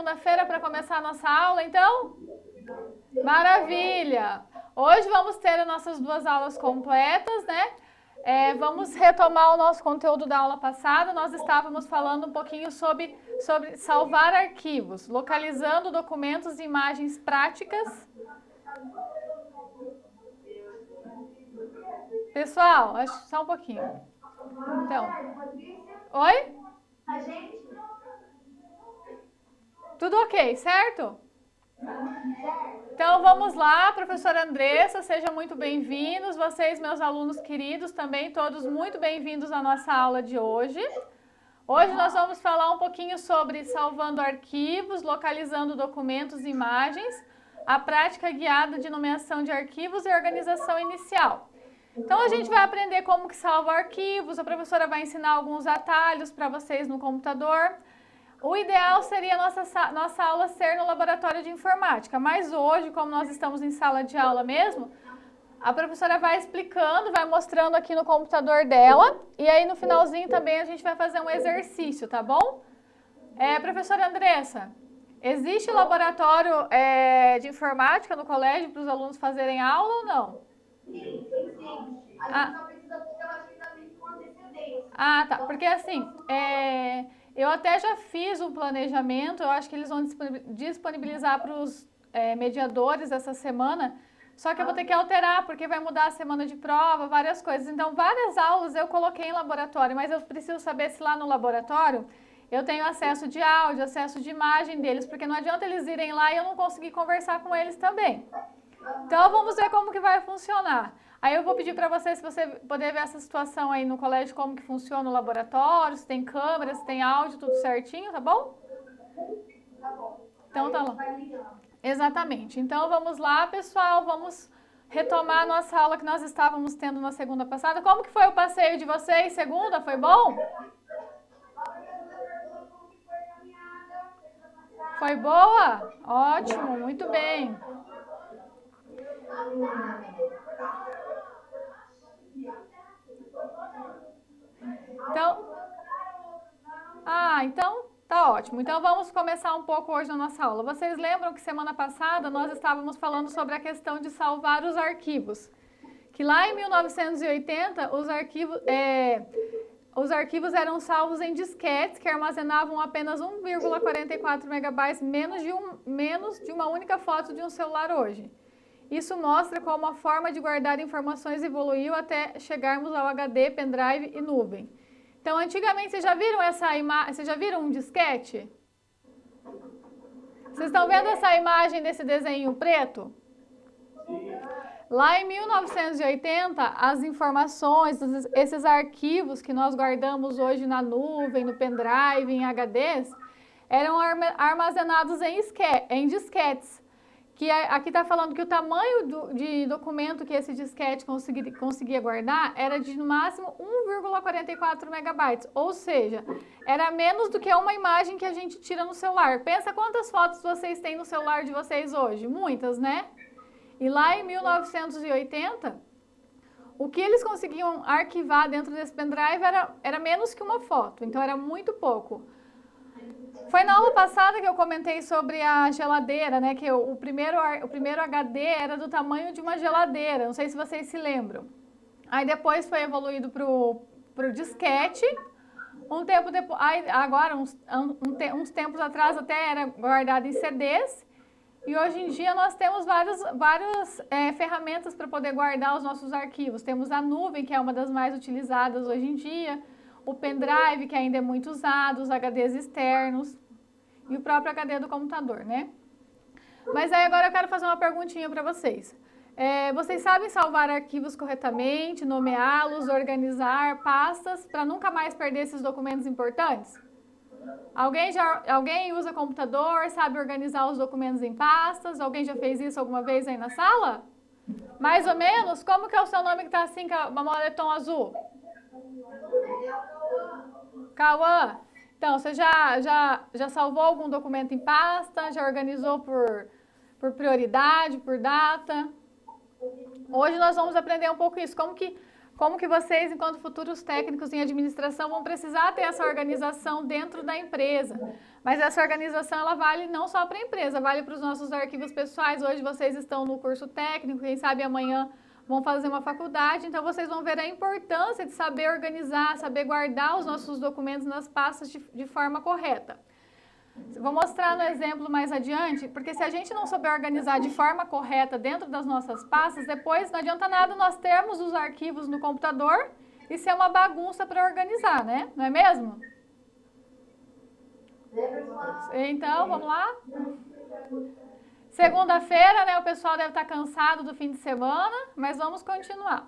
segunda-feira para começar a nossa aula, então? Maravilha! Hoje vamos ter as nossas 2 aulas completas, né? Vamos retomar o nosso conteúdo da aula passada. Nós estávamos falando um pouquinho sobre salvar arquivos, localizando documentos e imagens práticas. Pessoal, acho só um pouquinho. Então, oi? Tudo ok, certo? Então vamos lá, professora Andressa, sejam muito bem-vindos. Vocês, meus alunos queridos, também todos muito bem-vindos à nossa aula de hoje. Hoje nós vamos falar um pouquinho sobre salvando arquivos, localizando documentos e imagens, a prática guiada de nomeação de arquivos e organização inicial. Então a gente vai aprender como que salva arquivos, a professora vai ensinar alguns atalhos para vocês no computador. O ideal seria a nossa aula ser no laboratório de informática, mas hoje, como nós estamos em sala de aula mesmo, a professora vai explicando, vai mostrando aqui no computador dela, e aí no finalzinho também a gente vai fazer um exercício, tá bom? Professora Andressa, existe laboratório de informática no colégio para os alunos fazerem aula ou não? Sim. A gente só precisa ter o agendamento com antecedência. Ah, tá, porque assim, eu até já fiz o planejamento, eu acho que eles vão disponibilizar para os mediadores essa semana, só que eu vou ter que alterar, porque vai mudar a semana de prova, várias coisas. Então, várias aulas eu coloquei em laboratório, mas eu preciso saber se lá no laboratório eu tenho acesso de áudio, acesso de imagem deles, porque não adianta eles irem lá e eu não conseguir conversar com eles também. Então, vamos ver como que vai funcionar. Aí eu vou pedir para você, se você puder ver essa situação aí no colégio, como que funciona o laboratório, se tem câmera, se tem áudio, tudo certinho, tá bom? Tá bom. Então tá bom. Exatamente. Então vamos lá, pessoal, vamos retomar a nossa aula que nós estávamos tendo na segunda passada. Como que foi o passeio de vocês? Segunda, foi bom? Foi boa? Ótimo, muito bem. Então tá ótimo. Então vamos começar um pouco hoje na nossa aula. Vocês lembram que semana passada nós estávamos falando sobre a questão de salvar os arquivos? Que lá em 1980 os arquivos eram salvos em disquetes que armazenavam apenas 1,44 megabytes, menos de uma única foto de um celular hoje. Isso mostra como a forma de guardar informações evoluiu até chegarmos ao HD, pendrive e nuvem. Então, antigamente, vocês já viram vocês já viram um disquete? Vocês estão vendo essa imagem desse desenho preto? Lá em 1980, as informações, esses arquivos que nós guardamos hoje na nuvem, no pendrive, em HDs, eram armazenados em disquetes. Que aqui está falando que o tamanho de documento que esse disquete conseguia guardar era de no máximo 1,44 megabytes, ou seja, era menos do que uma imagem que a gente tira no celular. Pensa quantas fotos vocês têm no celular de vocês hoje? Muitas, né? E lá em 1980, o que eles conseguiam arquivar dentro desse pendrive era menos que uma foto, então era muito pouco. Foi na aula passada que eu comentei sobre a geladeira, né? Que o primeiro HD era do tamanho de uma geladeira, não sei se vocês se lembram. Aí depois foi evoluído para o disquete. Um tempo depois, agora, uns tempos atrás até era guardado em CDs. E hoje em dia nós temos várias ferramentas para poder guardar os nossos arquivos. Temos a nuvem, que é uma das mais utilizadas hoje em dia. O pendrive, que ainda é muito usado, os HDs externos e o próprio HD do computador, né? Mas aí agora eu quero fazer uma perguntinha para vocês. Vocês sabem salvar arquivos corretamente, nomeá-los, organizar pastas para nunca mais perder esses documentos importantes? Alguém usa computador, sabe organizar os documentos em pastas? Alguém já fez isso alguma vez aí na sala? Mais ou menos? Como que é o seu nome que está assim, com uma moletom azul? Cauã, então você já salvou algum documento em pasta? Já organizou por prioridade, por data? Hoje nós vamos aprender um pouco isso, como que como que vocês, enquanto futuros técnicos em administração, vão precisar ter essa organização dentro da empresa. Mas essa organização, ela vale não só para a empresa, vale para os nossos arquivos pessoais. Hoje vocês estão no curso técnico, quem sabe amanhã vão fazer uma faculdade, então vocês vão ver a importância de saber organizar, saber guardar os nossos documentos nas pastas de forma correta. Vou mostrar no exemplo mais adiante, porque se a gente não souber organizar de forma correta dentro das nossas pastas, depois não adianta nada nós termos os arquivos no computador e ser uma bagunça para organizar, né? Não é mesmo? Então, vamos lá? Segunda-feira, né, o pessoal deve estar cansado do fim de semana, mas vamos continuar.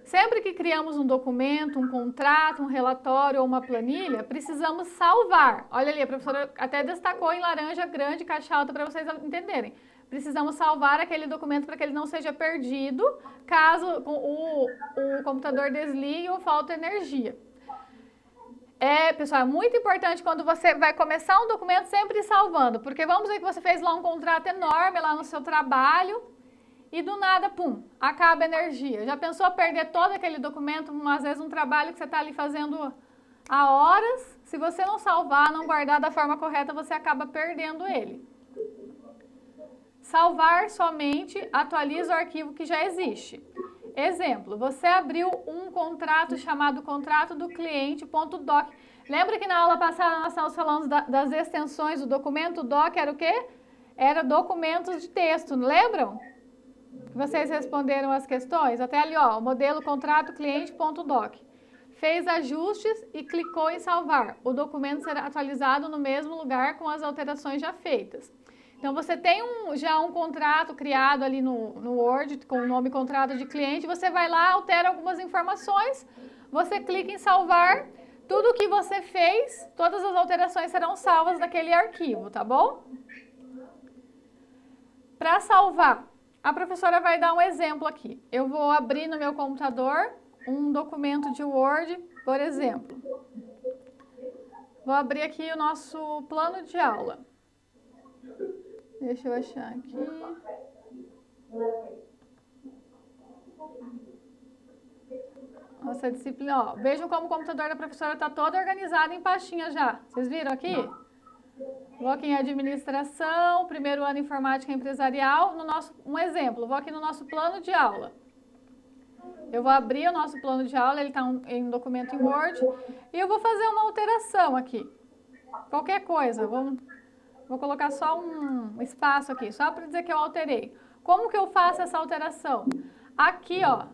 Sempre que criamos um documento, um contrato, um relatório ou uma planilha, precisamos salvar. Olha ali, a professora até destacou em laranja grande, caixa alta, para vocês entenderem. Precisamos salvar aquele documento para que ele não seja perdido, caso o computador desligue ou falte energia. Pessoal, é muito importante quando você vai começar um documento sempre salvando, porque vamos dizer que você fez lá um contrato enorme lá no seu trabalho e do nada, pum, acaba a energia. Já pensou perder todo aquele documento, às vezes um trabalho que você está ali fazendo há horas, se você não salvar, não guardar da forma correta, você acaba perdendo ele. Salvar somente atualiza o arquivo que já existe. Exemplo, você abriu um contrato chamado contrato do cliente.doc. Lembra que na aula passada nós estávamos falando das extensões do documento? Doc era o quê? Era documentos de texto, não lembram? Vocês responderam as questões? Até ali, ó, o modelo contrato cliente.doc. Fez ajustes e clicou em salvar. O documento será atualizado no mesmo lugar com as alterações já feitas. Então, você tem já um contrato criado ali no Word, com o nome contrato de cliente, você vai lá, altera algumas informações, você clica em salvar, tudo o que você fez, todas as alterações serão salvas naquele arquivo, tá bom? Para salvar, a professora vai dar um exemplo aqui. Eu vou abrir no meu computador um documento de Word, por exemplo. Vou abrir aqui o nosso plano de aula. Deixa eu achar aqui. Nossa disciplina, ó. Vejam como o computador da professora está todo organizado em pastinha já. Vocês viram aqui? Vou aqui em administração, primeiro ano informática empresarial, um exemplo, vou aqui no nosso plano de aula. Eu vou abrir o nosso plano de aula, ele está em um documento em Word, e eu vou fazer uma alteração aqui. Qualquer coisa, vou colocar só um espaço aqui, só para dizer que eu alterei. Como que eu faço essa alteração? Aqui, ó,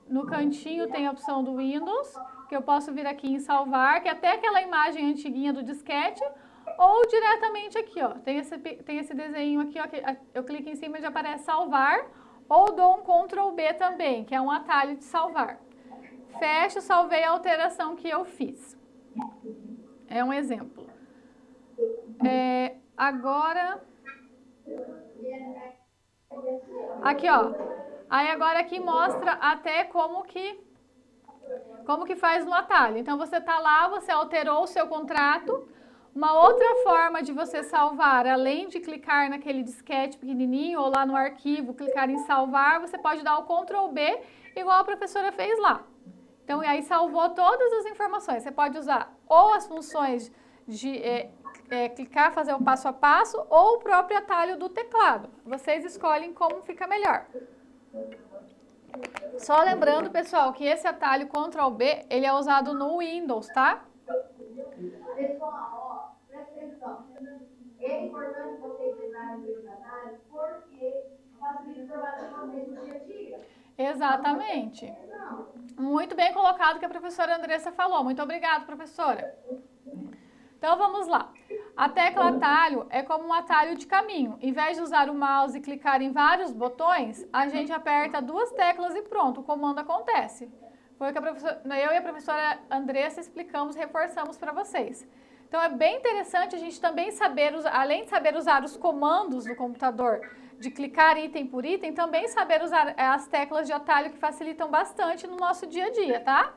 no cantinho tem a opção do Windows, que eu posso vir aqui em salvar, que é até aquela imagem antiguinha do disquete, ou diretamente aqui, ó, tem esse desenho aqui, ó, que eu clico em cima e já aparece salvar, ou dou um Ctrl B também, que é um atalho de salvar. Fecho, salvei a alteração que eu fiz. É um exemplo. Agora, aqui, ó, aí agora aqui mostra até como que faz no atalho. Então, você tá lá, você alterou o seu contrato. Uma outra forma de você salvar, além de clicar naquele disquete pequenininho ou lá no arquivo, clicar em salvar, você pode dar o Ctrl B, igual a professora fez lá. Então, aí salvou todas as informações. Você pode usar ou as funções de clicar, fazer um passo a passo, ou o próprio atalho do teclado. Vocês escolhem como fica melhor. Só lembrando, pessoal, que esse atalho Ctrl B, ele é usado no Windows, tá? Pessoal, ó, presta atenção. É importante vocês lembrarem desse atalho porque facilita o trabalho de vocês no dia a dia. Exatamente. Muito bem colocado que a professora Andressa falou. Muito obrigada, professora. Então, vamos lá. A tecla atalho é como um atalho de caminho. Em vez de usar o mouse e clicar em vários botões, a gente aperta duas teclas e pronto, o comando acontece. Foi o que eu e a professora Andressa explicamos, reforçamos para vocês. Então, é bem interessante a gente também saber, além de saber usar os comandos do computador, de clicar item por item, também saber usar as teclas de atalho que facilitam bastante no nosso dia a dia, tá?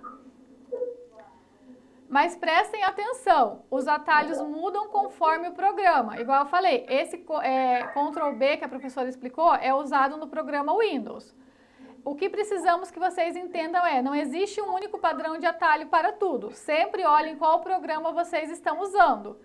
Mas prestem atenção, os atalhos mudam conforme o programa. Igual eu falei, esse Ctrl B que a professora explicou é usado no programa Windows. o que precisamos que vocês entendam é, não existe um único padrão de atalho para tudo. Sempre olhem qual programa vocês estão usando.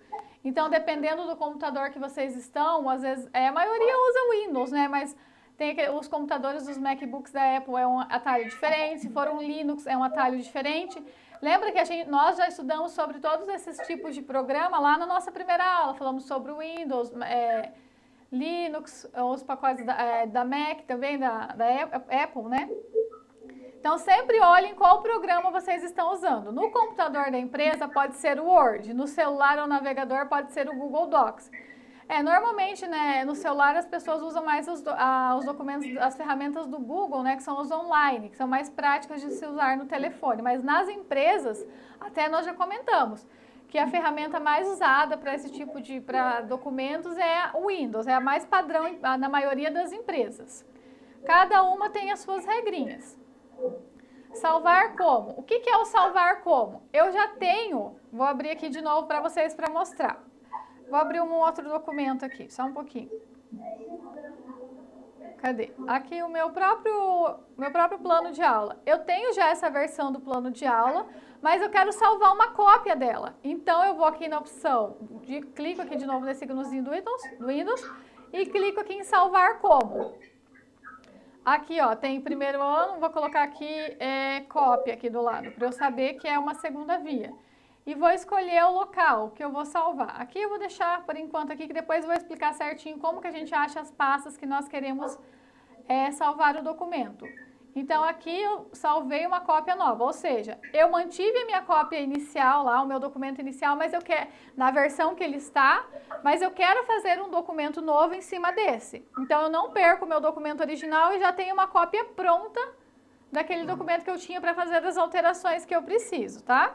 Então, dependendo do computador que vocês estão, às vezes, a maioria usa Windows, né? Mas tem os computadores dos MacBooks da Apple é um atalho diferente, se for um Linux é um atalho diferente. Lembra que nós já estudamos sobre todos esses tipos de programa lá na nossa primeira aula. Falamos sobre o Windows, Linux, os pacotes da Mac também, da Apple, né? Então, sempre olhem qual programa vocês estão usando. No computador da empresa pode ser o Word, no celular ou navegador pode ser o Google Docs. Normalmente, né, no celular as pessoas usam mais os documentos, as ferramentas do Google, né, que são os online, que são mais práticas de se usar no telefone. Mas nas empresas, até nós já comentamos, que a ferramenta mais usada para esse tipo para documentos é o Windows, é a mais padrão na maioria das empresas. Cada uma tem as suas regrinhas. Salvar como? O que é o salvar como? Eu já tenho, vou abrir aqui de novo para vocês para mostrar. Vou abrir um outro documento aqui, só um pouquinho. Cadê? Aqui o meu próprio plano de aula. Eu tenho já essa versão do plano de aula, mas eu quero salvar uma cópia dela. Então, eu vou aqui na opção, clico aqui de novo nesse íconezinho do Windows e clico aqui em salvar como. Aqui, ó, tem primeiro ano, vou colocar aqui cópia aqui do lado, para eu saber que é uma segunda via. E vou escolher o local que eu vou salvar. Aqui eu vou deixar por enquanto aqui, que depois eu vou explicar certinho como que a gente acha as pastas que nós queremos salvar o documento. Então, aqui eu salvei uma cópia nova, ou seja, eu mantive a minha cópia inicial lá, o meu documento inicial, mas eu quero, na versão que ele está, mas eu quero fazer um documento novo em cima desse. Então, eu não perco o meu documento original e já tenho uma cópia pronta daquele documento que eu tinha para fazer as alterações que eu preciso, tá?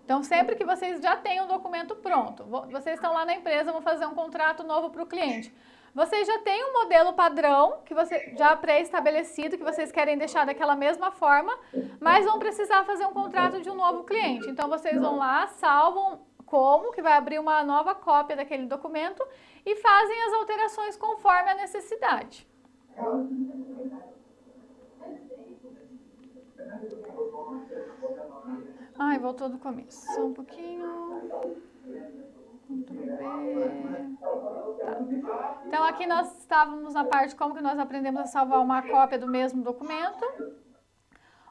Então, sempre que vocês já têm um documento pronto, vocês estão lá na empresa, vão fazer um contrato novo para o cliente. Vocês já têm um modelo padrão, que já pré-estabelecido, que vocês querem deixar daquela mesma forma, mas vão precisar fazer um contrato de um novo cliente. Então, vocês vão lá, salvam como, que vai abrir uma nova cópia daquele documento e fazem as alterações conforme a necessidade. Ai, voltou do começo. Só um pouquinho. Tá. Então, aqui nós estávamos na parte de como que nós aprendemos a salvar uma cópia do mesmo documento.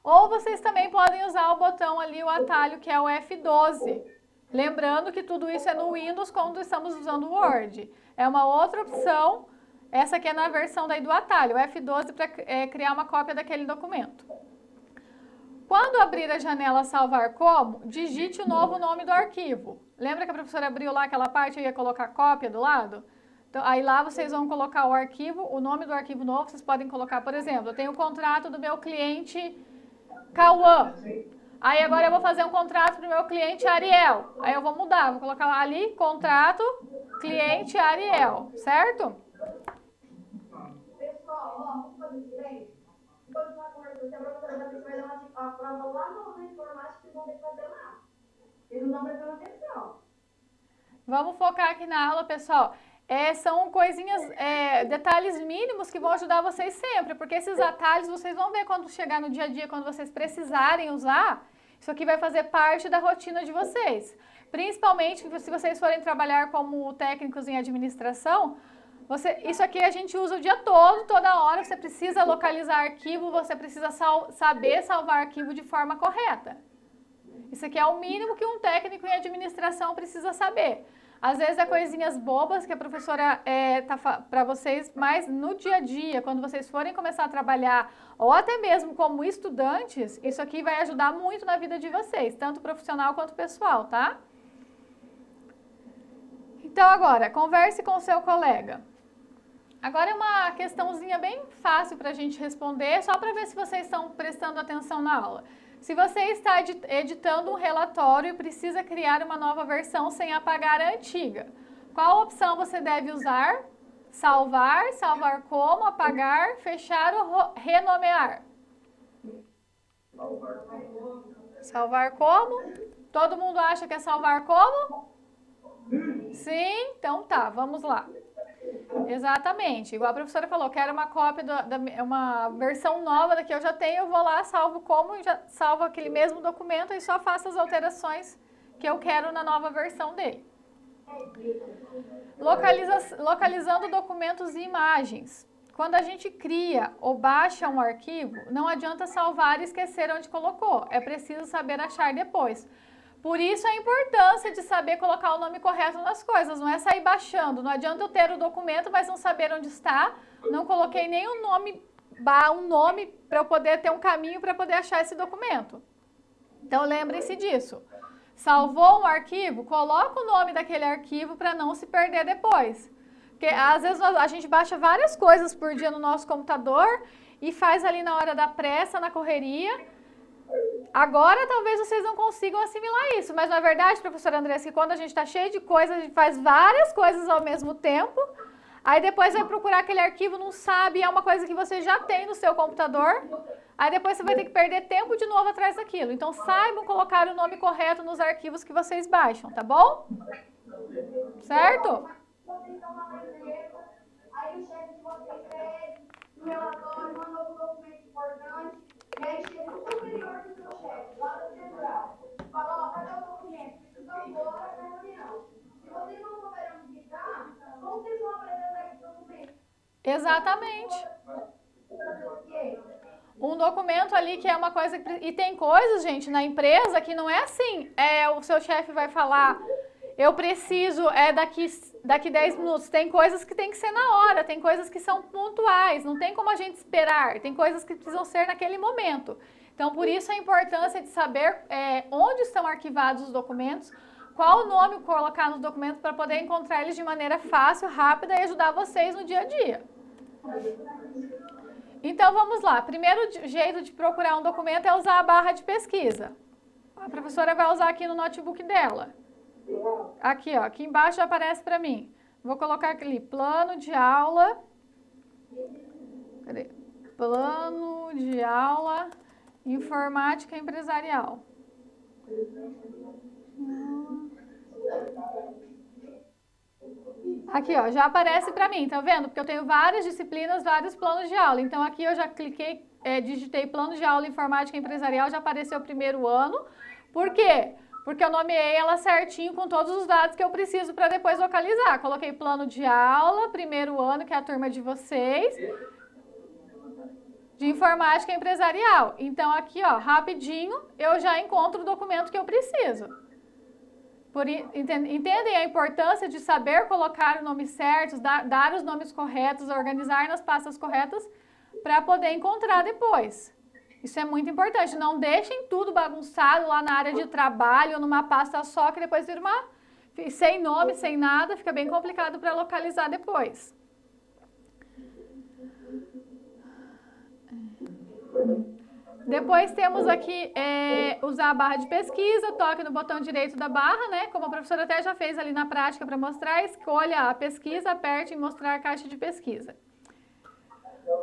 Ou vocês também podem usar o botão ali, o atalho, que é o F12. Lembrando que tudo isso é no Windows quando estamos usando o Word. É uma outra opção, essa aqui é na versão daí do atalho, o F12 para criar uma cópia daquele documento. Quando abrir a janela salvar como, digite o novo nome do arquivo. Lembra que a professora abriu lá aquela parte e ia colocar cópia do lado? Então, aí lá vocês vão colocar o arquivo, o nome do arquivo novo, vocês podem colocar, por exemplo, eu tenho o contrato do meu cliente Cauã. Aí agora eu vou fazer um contrato para o meu cliente Ariel. Aí eu vou mudar, vou colocar lá ali, contrato, cliente Ariel, certo? Pessoal, vamos fazer silêncio. Enquanto está conversando, a professora vai dar a prova lá no informático e vão ter que fazer lá. Eles não estão prestando atenção. Vamos focar aqui na aula, pessoal. São coisinhas, detalhes mínimos que vão ajudar vocês sempre, porque esses atalhos vocês vão ver quando chegar no dia a dia, quando vocês precisarem usar, isso aqui vai fazer parte da rotina de vocês. Principalmente se vocês forem trabalhar como técnicos em administração, isso aqui a gente usa o dia todo, toda hora, você precisa localizar arquivo, você precisa saber salvar arquivo de forma correta. Isso aqui é o mínimo que um técnico em administração precisa saber. Às vezes é coisinhas bobas que a professora tá para vocês, mas no dia a dia, quando vocês forem começar a trabalhar, ou até mesmo como estudantes, isso aqui vai ajudar muito na vida de vocês, tanto profissional quanto pessoal, tá? Então agora, converse com o seu colega. Agora é uma questãozinha bem fácil para a gente responder, só para ver se vocês estão prestando atenção na aula. Se você está editando um relatório e precisa criar uma nova versão sem apagar a antiga, qual opção você deve usar? Salvar, salvar como, apagar, fechar ou renomear? Salvar como? Todo mundo acha que é salvar como? Sim? Então tá, vamos lá. Exatamente. Igual a professora falou, quero uma cópia, uma versão nova da que eu já tenho, eu vou lá, salvo como, já salvo aquele mesmo documento e só faço as alterações que eu quero na nova versão dele. Localizando documentos e imagens. Quando a gente cria ou baixa um arquivo, não adianta salvar e esquecer onde colocou. É preciso saber achar depois. Por isso a importância de saber colocar o nome correto nas coisas, não é sair baixando. Não adianta eu ter o documento, mas não saber onde está. Não coloquei nem um nome para eu poder ter um caminho para poder achar esse documento. Então lembrem-se disso. Salvou um arquivo, coloca o nome daquele arquivo para não se perder depois. Porque às vezes a gente baixa várias coisas por dia no nosso computador e faz ali na hora da pressa, na correria. Agora talvez vocês não consigam assimilar isso, mas na verdade, professora Andressa, que quando a gente está cheio de coisas, a gente faz várias coisas ao mesmo tempo, aí depois vai procurar aquele arquivo, não sabe, é uma coisa que você já tem no seu computador, aí depois você vai ter que perder tempo de novo atrás daquilo. Então saibam colocar o nome correto nos arquivos que vocês baixam, tá bom? Certo? Aí o chefe de vocês pede no relatório, manda um documento importante, e aí chega o superior do seu chefe, lá da central. Fala, ó, cadê o documento? Precisamos agora na reunião. Se vocês não souberem indicar, como vocês vão apresentar esse documento? Exatamente. Um documento ali que é uma coisa... E tem coisas, gente, na empresa que não é assim. O seu chefe vai falar... Eu preciso, daqui 10 minutos. Tem coisas que tem que ser na hora, tem coisas que são pontuais, não tem como a gente esperar, tem coisas que precisam ser naquele momento. Então, por isso a importância de saber onde estão arquivados os documentos, qual o nome colocar nos documentos para poder encontrar eles de maneira fácil, rápida e ajudar vocês no dia a dia. Então, vamos lá. Primeiro jeito de procurar um documento é usar a barra de pesquisa. A professora vai usar aqui no notebook dela. Aqui, ó, aqui embaixo já aparece para mim. Vou colocar aqui, plano de aula. Cadê? Plano de aula, informática empresarial. Aqui, ó, já aparece para mim, tá vendo? Porque eu tenho várias disciplinas, vários planos de aula. Então, aqui eu já cliquei, digitei plano de aula informática empresarial, já apareceu o primeiro ano. Por quê? Porque eu nomeei ela certinho com todos os dados que eu preciso para depois localizar. Coloquei plano de aula, primeiro ano, que é a turma de vocês, de informática empresarial. Então, aqui, ó, rapidinho, eu já encontro o documento que eu preciso. Entendem a importância de saber colocar o nome certo, dar os nomes corretos, organizar nas pastas corretas para poder encontrar depois. Isso é muito importante. Não deixem tudo bagunçado lá na área de trabalho, ou numa pasta só, que depois vira sem nome, sem nada, fica bem complicado para localizar depois. Depois temos aqui usar a barra de pesquisa, toque no botão direito da barra, né? Como a professora até já fez ali na prática para mostrar, escolha a pesquisa, aperte em mostrar a caixa de pesquisa.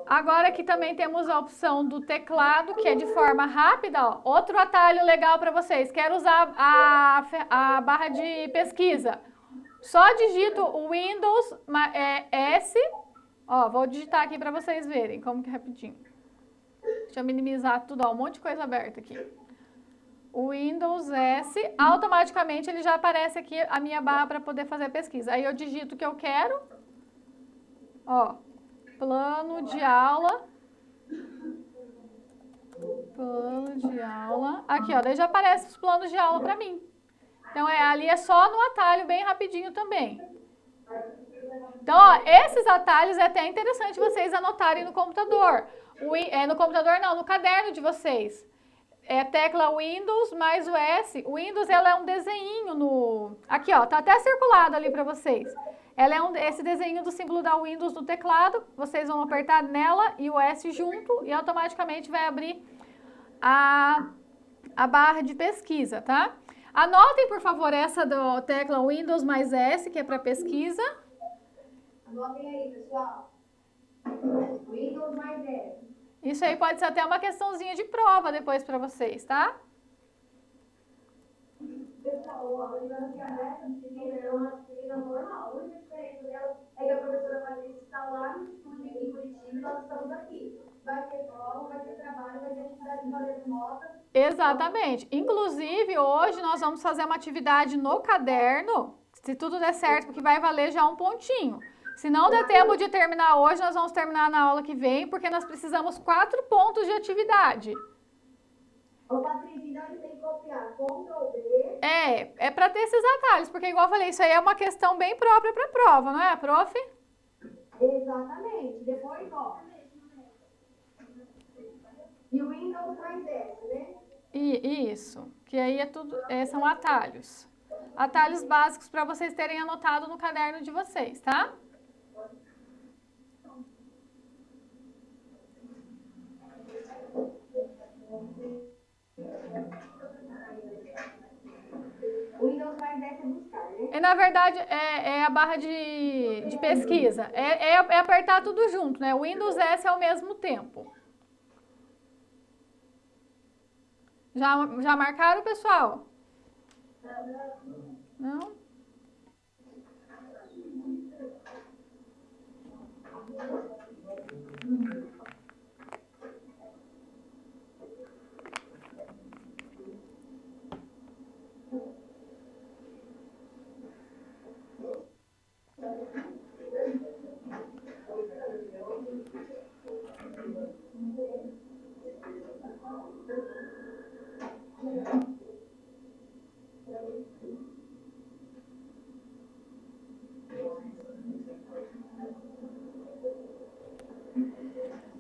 Agora aqui também temos a opção do teclado, que é de forma rápida, ó. Outro atalho legal para vocês. Quero usar a barra de pesquisa. Só digito o Windows S. Ó, vou digitar aqui para vocês verem como que é rapidinho. Deixa eu minimizar tudo, ó, um monte de coisa aberta aqui. O Windows S, automaticamente ele já aparece aqui a minha barra para poder fazer a pesquisa. Aí eu digito o que eu quero. Ó. Plano de aula. Plano de aula. Aqui, ó, daí já aparece os planos de aula para mim. Então, ali é só no atalho, bem rapidinho também. Então, ó, esses atalhos é até interessante vocês anotarem no computador. No computador não, no caderno de vocês. É a tecla Windows mais o S. O Windows, ela é um desenhinho no... Aqui, ó, tá até circulado ali para vocês. Ela é esse desenho do símbolo da Windows no teclado, vocês vão apertar nela e o S junto e automaticamente vai abrir a barra de pesquisa, tá? Anotem, por favor, essa da tecla Windows mais S, que é para pesquisa. Anotem aí, pessoal. Windows mais S. Isso aí pode ser até uma questãozinha de prova depois para vocês, tá? Pessoal, a Andressa é uma disciplina normal. A única diferença dela é que a professora nós estamos aqui. Vai ter prova, vai ter trabalho, vai ter atividade valendo nota. Exatamente. Inclusive, hoje nós vamos fazer uma atividade no caderno, se tudo der certo, porque vai valer já um pontinho. Se não der tempo de terminar hoje, nós vamos terminar na aula que vem, porque nós precisamos 4 pontos de atividade. Ô, Patrícia, então a gente tem que copiar Ctrl B. É para ter esses atalhos, porque igual eu falei, isso aí é uma questão bem própria para a prova, não é, prof? Exatamente. Depois, ó. E o Windows mais essa, né? Isso, que aí é tudo, são atalhos. Atalhos básicos para vocês terem anotado no caderno de vocês, tá? O Windows mais essa é buscar, né? Na verdade, é a barra de pesquisa. É apertar tudo junto, né? O Windows S ao mesmo tempo. Já marcaram, pessoal? Não?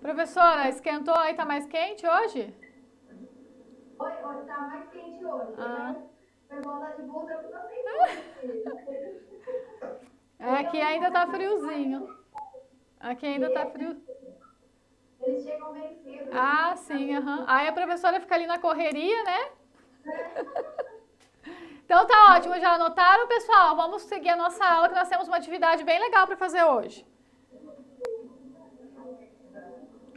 Professora, esquentou aí? Tá mais quente hoje? Oi, tá mais quente hoje. Ah. Foi voltar de blusa, eu tô sem blusa. Aqui ainda tá friozinho. Aqui ainda tá frio. Eles chegam bem cedo. Ah, sim, aham. Aí a professora fica ali na correria, né? Então tá ótimo, já anotaram, pessoal? Vamos seguir a nossa aula, que nós temos uma atividade bem legal para fazer hoje.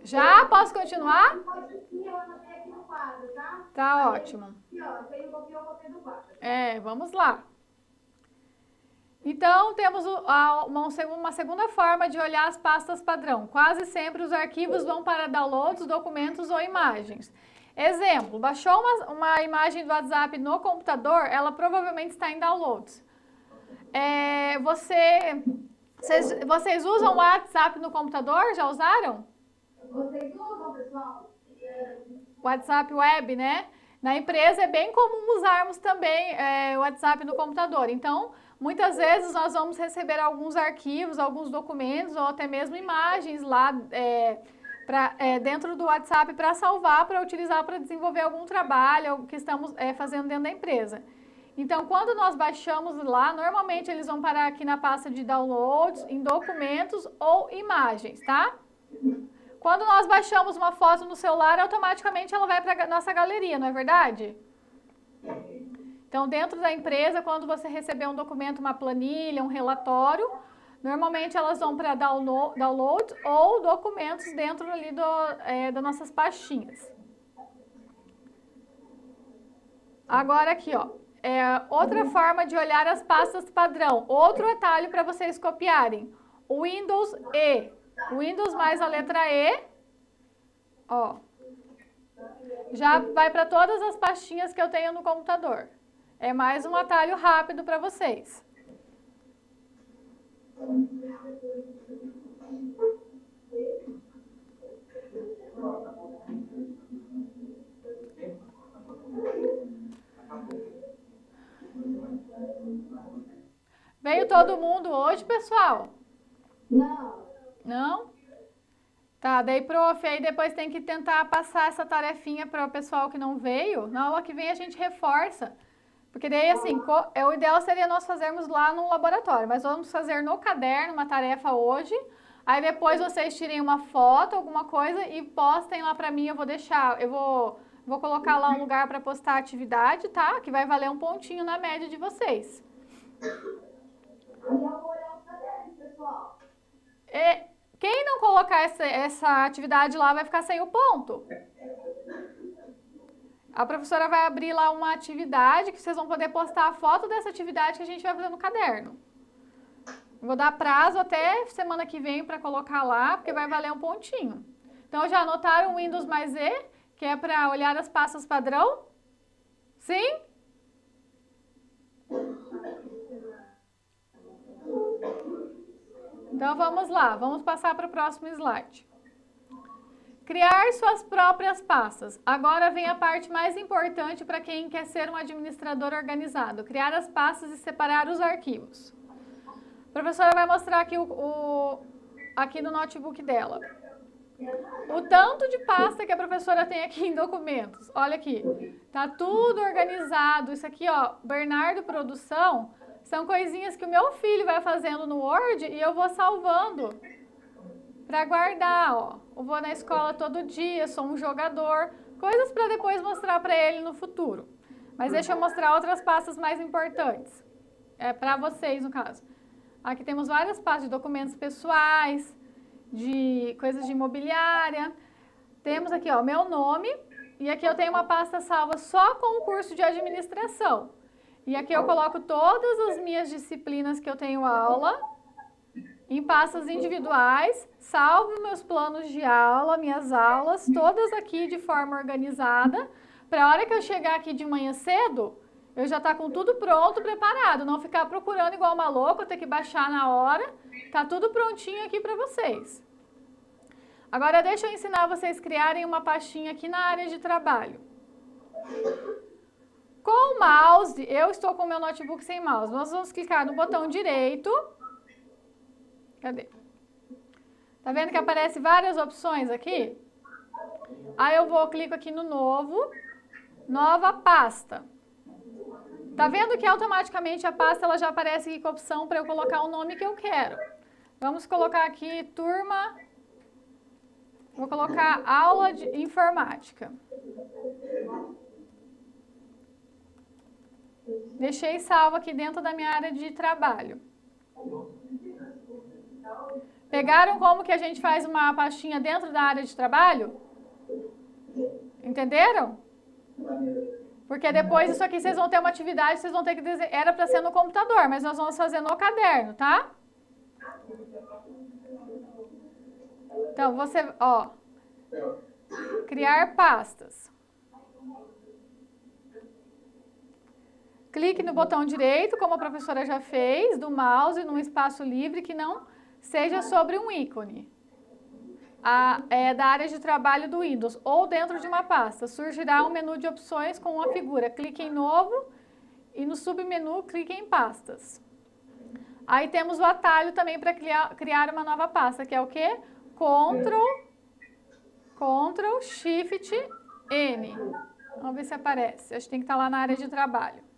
Já? Posso continuar? Eu anotei aqui no quadro, tá? Tá ótimo. Aqui, ó, tem um pouquinho, eu copei do quadro. Vamos lá. Então, temos uma segunda forma de olhar as pastas padrão. Quase sempre os arquivos vão para downloads, documentos ou imagens. Exemplo, baixou uma imagem do WhatsApp no computador, ela provavelmente está em downloads. Vocês usam o WhatsApp no computador? Já usaram? Vocês usam, pessoal? WhatsApp web, né? Na empresa é bem comum usarmos também o WhatsApp no computador. Então, muitas vezes nós vamos receber alguns arquivos, alguns documentos ou até mesmo imagens lá dentro do WhatsApp para salvar, para utilizar para desenvolver algum trabalho que estamos fazendo dentro da empresa. Então, quando nós baixamos lá, normalmente eles vão parar aqui na pasta de downloads, em documentos ou imagens, tá? Quando nós baixamos uma foto no celular, automaticamente ela vai para a nossa galeria, não é verdade? Então, dentro da empresa, quando você receber um documento, uma planilha, um relatório, normalmente elas vão para download ou documentos dentro ali das nossas pastinhas. Agora aqui, ó, outra forma de olhar as pastas padrão, outro atalho para vocês copiarem, o Windows E. Windows mais a letra E, ó, já vai para todas as pastinhas que eu tenho no computador. É mais um atalho rápido para vocês. Veio todo mundo hoje, pessoal? Não. Não? Tá, daí, prof, aí depois tem que tentar passar essa tarefinha para o pessoal que não veio. Na aula que vem a gente reforça. Porque daí, assim, o ideal seria nós fazermos lá no laboratório, mas vamos fazer no caderno uma tarefa hoje. Aí depois vocês tirem uma foto, alguma coisa e postem lá para mim. Eu vou colocar lá um lugar para postar a atividade, tá? Que vai valer um pontinho na média de vocês. E eu vou olhar os cadernos, pessoal. Quem não colocar essa atividade lá vai ficar sem o ponto. A professora vai abrir lá uma atividade que vocês vão poder postar a foto dessa atividade que a gente vai fazer no caderno. Vou dar prazo até semana que vem para colocar lá, porque vai valer um pontinho. Então, já anotaram o Windows mais E, que é para olhar as pastas padrão? Sim? Então, vamos lá. Vamos passar para o próximo slide. Criar suas próprias pastas. Agora vem a parte mais importante para quem quer ser um administrador organizado. Criar as pastas e separar os arquivos. A professora vai mostrar aqui, aqui no notebook dela. O tanto de pasta que a professora tem aqui em documentos. Olha aqui. Tá tudo organizado. Isso aqui, ó, Bernardo Produção, são coisinhas que o meu filho vai fazendo no Word e eu vou salvando para guardar, ó. Eu vou na escola todo dia, sou um jogador. Coisas para depois mostrar para ele no futuro. Mas deixa eu mostrar outras pastas mais importantes. É para vocês, no caso. Aqui temos várias pastas de documentos pessoais, de coisas de imobiliária. Temos aqui, ó, meu nome. E aqui eu tenho uma pasta salva só com o curso de administração. E aqui eu coloco todas as minhas disciplinas que eu tenho aula em pastas individuais, salvo meus planos de aula, minhas aulas, todas aqui de forma organizada. Para a hora que eu chegar aqui de manhã cedo, eu já tá com tudo pronto, preparado, não ficar procurando igual uma louca, ter que baixar na hora. Tá tudo prontinho aqui para vocês. Agora deixa eu ensinar vocês a criarem uma pastinha aqui na área de trabalho. Com o mouse, eu estou com o meu notebook sem mouse. Nós vamos clicar no botão direito. Cadê? Tá vendo que aparece várias opções aqui? Aí eu clico aqui no novo, nova pasta. Tá vendo que automaticamente a pasta ela já aparece aqui com a opção para eu colocar o nome que eu quero. Vamos colocar aqui turma, vou colocar aula de informática. Deixei salvo aqui dentro da minha área de trabalho. Pegaram como que a gente faz uma pastinha dentro da área de trabalho? Entenderam? Porque depois isso aqui vocês vão ter uma atividade, vocês vão ter que desenhar. Era para ser no computador, mas nós vamos fazer no caderno, tá? Então, você, ó, criar pastas. Clique no botão direito, como a professora já fez, do mouse, num espaço livre que não seja sobre um ícone. Da área de trabalho do Windows ou dentro de uma pasta. Surgirá um menu de opções com uma figura. Clique em novo e no submenu clique em pastas. Aí temos o atalho também para criar uma nova pasta, que é o quê? Ctrl Shift N. Vamos ver se aparece. Acho que tem que estar lá na área de trabalho.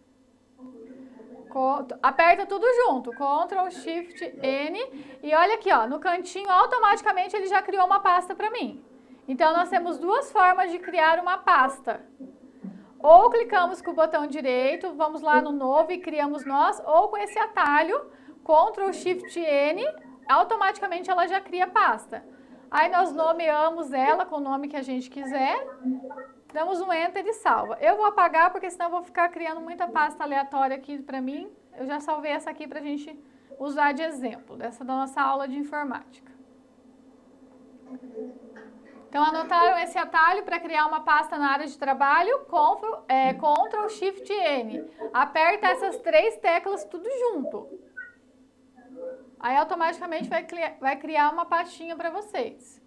Aperta tudo junto, Ctrl Shift N, e olha aqui, ó, no cantinho automaticamente ele já criou uma pasta para mim. Então nós temos duas formas de criar uma pasta. Ou clicamos com o botão direito, vamos lá no novo e criamos nós, ou com esse atalho, Ctrl Shift N, automaticamente ela já cria pasta. Aí nós nomeamos ela com o nome que a gente quiser. Damos um Enter e salva. Eu vou apagar porque senão eu vou ficar criando muita pasta aleatória aqui para mim. Eu já salvei essa aqui para a gente usar de exemplo, dessa da nossa aula de informática. Então, anotaram esse atalho para criar uma pasta na área de trabalho? Ctrl Shift N. Aperta essas três teclas tudo junto. Aí, automaticamente, vai criar uma pastinha para vocês.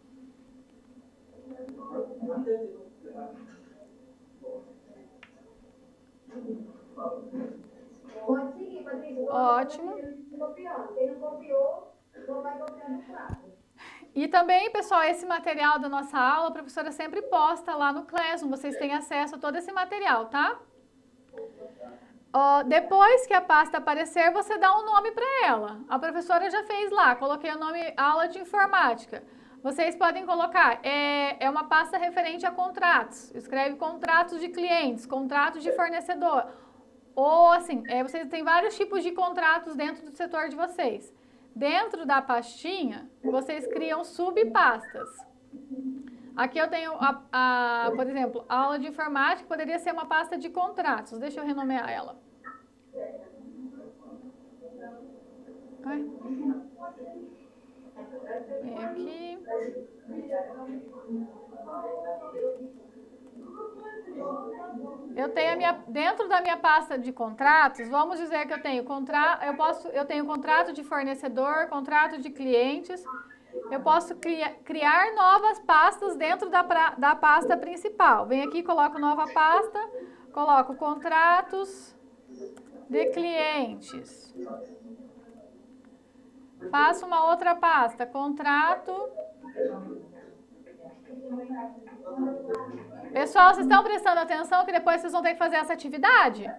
Pode seguir, Patrícia. Ótimo. Quem não copiou, vai copiar no prato. E também, pessoal, esse material da nossa aula, a professora sempre posta lá no Classroom. Vocês têm acesso a todo esse material, tá? Depois que a pasta aparecer, você dá um nome para ela. A professora já fez lá, coloquei o nome aula de informática. Vocês podem colocar, é uma pasta referente a contratos. Escreve contratos de clientes, contratos de fornecedor. Ou assim, vocês têm vários tipos de contratos dentro do setor de vocês. Dentro da pastinha, vocês criam subpastas. Aqui eu tenho, por exemplo, a aula de informática poderia ser uma pasta de contratos. Deixa eu renomear ela. Vem aqui. Eu tenho dentro da minha pasta de contratos, vamos dizer que eu tenho contrato de fornecedor, contrato de clientes. Eu posso criar novas pastas dentro da pasta principal. Venho aqui, coloco nova pasta, coloco contratos de clientes. Faço uma outra pasta, contrato. Pessoal, vocês estão prestando atenção que depois vocês vão ter que fazer essa atividade?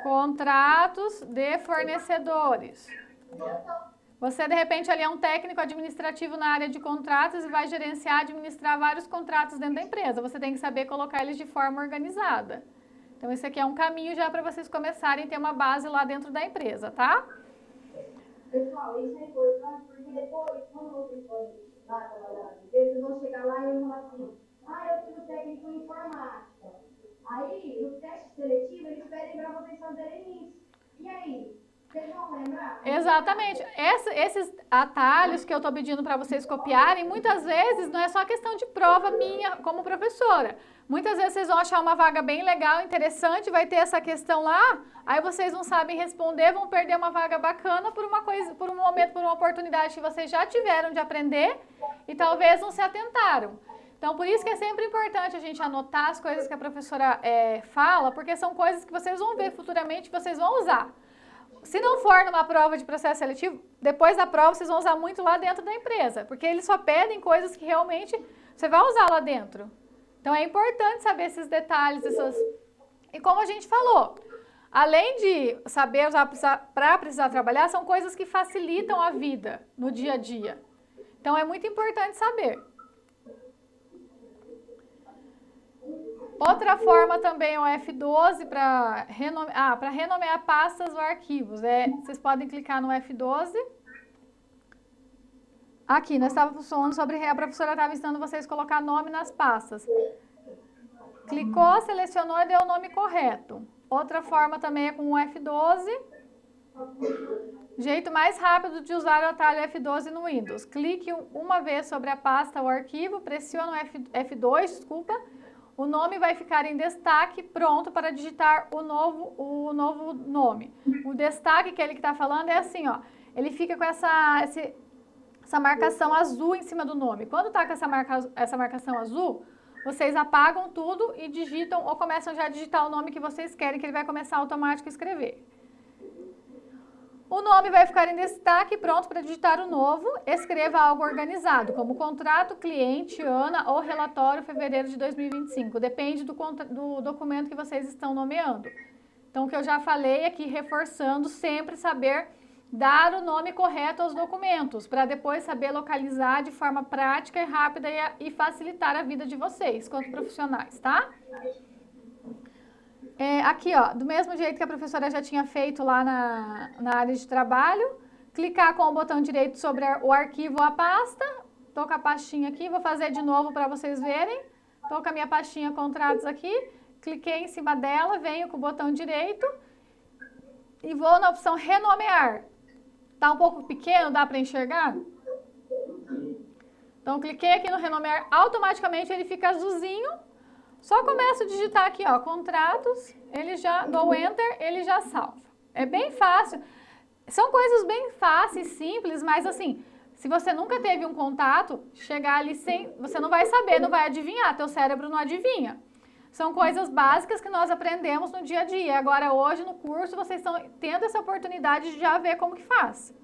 Contratos de fornecedores. Você, de repente, ali é um técnico administrativo na área de contratos e vai gerenciar, administrar vários contratos dentro da empresa. Você tem que saber colocar eles de forma organizada. Então, esse aqui é um caminho já para vocês começarem a ter uma base lá dentro da empresa, tá? Pessoal, isso é importante, porque depois, quando vocês forem lá trabalhar na empresa, vocês vão chegar lá e vão falar assim, eu fui técnico em informática. Aí, no teste seletivo, eles pedem para vocês fazerem isso. E aí? Vocês vão lembrar? Exatamente. Esses atalhos que eu estou pedindo para vocês copiarem, muitas vezes não é só questão de prova minha como professora. Muitas vezes vocês vão achar uma vaga bem legal, interessante, vai ter essa questão lá, aí vocês não sabem responder, vão perder uma vaga bacana por um momento, por uma oportunidade que vocês já tiveram de aprender e talvez não se atentaram. Então, por isso que é sempre importante a gente anotar as coisas que a professora fala, porque são coisas que vocês vão ver futuramente e vocês vão usar. Se não for numa prova de processo seletivo, depois da prova vocês vão usar muito lá dentro da empresa, porque eles só pedem coisas que realmente você vai usar lá dentro. Então é importante saber esses detalhes, E como a gente falou, além de saber usar para precisar trabalhar, são coisas que facilitam a vida no dia a dia. Então é muito importante saber. Outra forma também é o F12 para renomear pastas ou arquivos. Vocês podem clicar no F12. Aqui, nós estávamos falando sobre, a professora estava ensinando vocês a colocar nome nas pastas. Clicou, selecionou e deu o nome correto. Outra forma também é com o F12. Jeito mais rápido de usar o atalho F12 no Windows. Clique uma vez sobre a pasta ou arquivo, pressione o F2, desculpa. O nome vai ficar em destaque, pronto para digitar o novo nome. O destaque que ele está falando é assim, ó. Ele fica com essa marcação azul em cima do nome. Quando está com essa marcação azul, vocês apagam tudo e digitam ou começam já a digitar o nome que vocês querem, que ele vai começar automático a escrever. O nome vai ficar em destaque, pronto para digitar o novo. Escreva algo organizado, como contrato, cliente, Ana ou relatório fevereiro de 2025. Depende do documento que vocês estão nomeando. Então, o que eu já falei aqui, reforçando, sempre saber dar o nome correto aos documentos, para depois saber localizar de forma prática e rápida e facilitar a vida de vocês, quanto profissionais, tá? Aqui, ó, do mesmo jeito que a professora já tinha feito lá na área de trabalho, clicar com o botão direito sobre o arquivo ou a pasta, tô com a pastinha aqui, vou fazer de novo para vocês verem, tô com a minha pastinha contratos aqui, cliquei em cima dela, venho com o botão direito e vou na opção renomear. Tá um pouco pequeno, dá para enxergar? Então, cliquei aqui no renomear, automaticamente ele fica azulzinho. Só começo a digitar aqui, ó, contratos, ele já, dou Enter, ele já salva. É bem fácil. São coisas bem fáceis, simples, mas assim, se você nunca teve um contato, chegar ali você não vai saber, não vai adivinhar, teu cérebro não adivinha. São coisas básicas que nós aprendemos no dia a dia. Agora, hoje, no curso, vocês estão tendo essa oportunidade de já ver como que faz.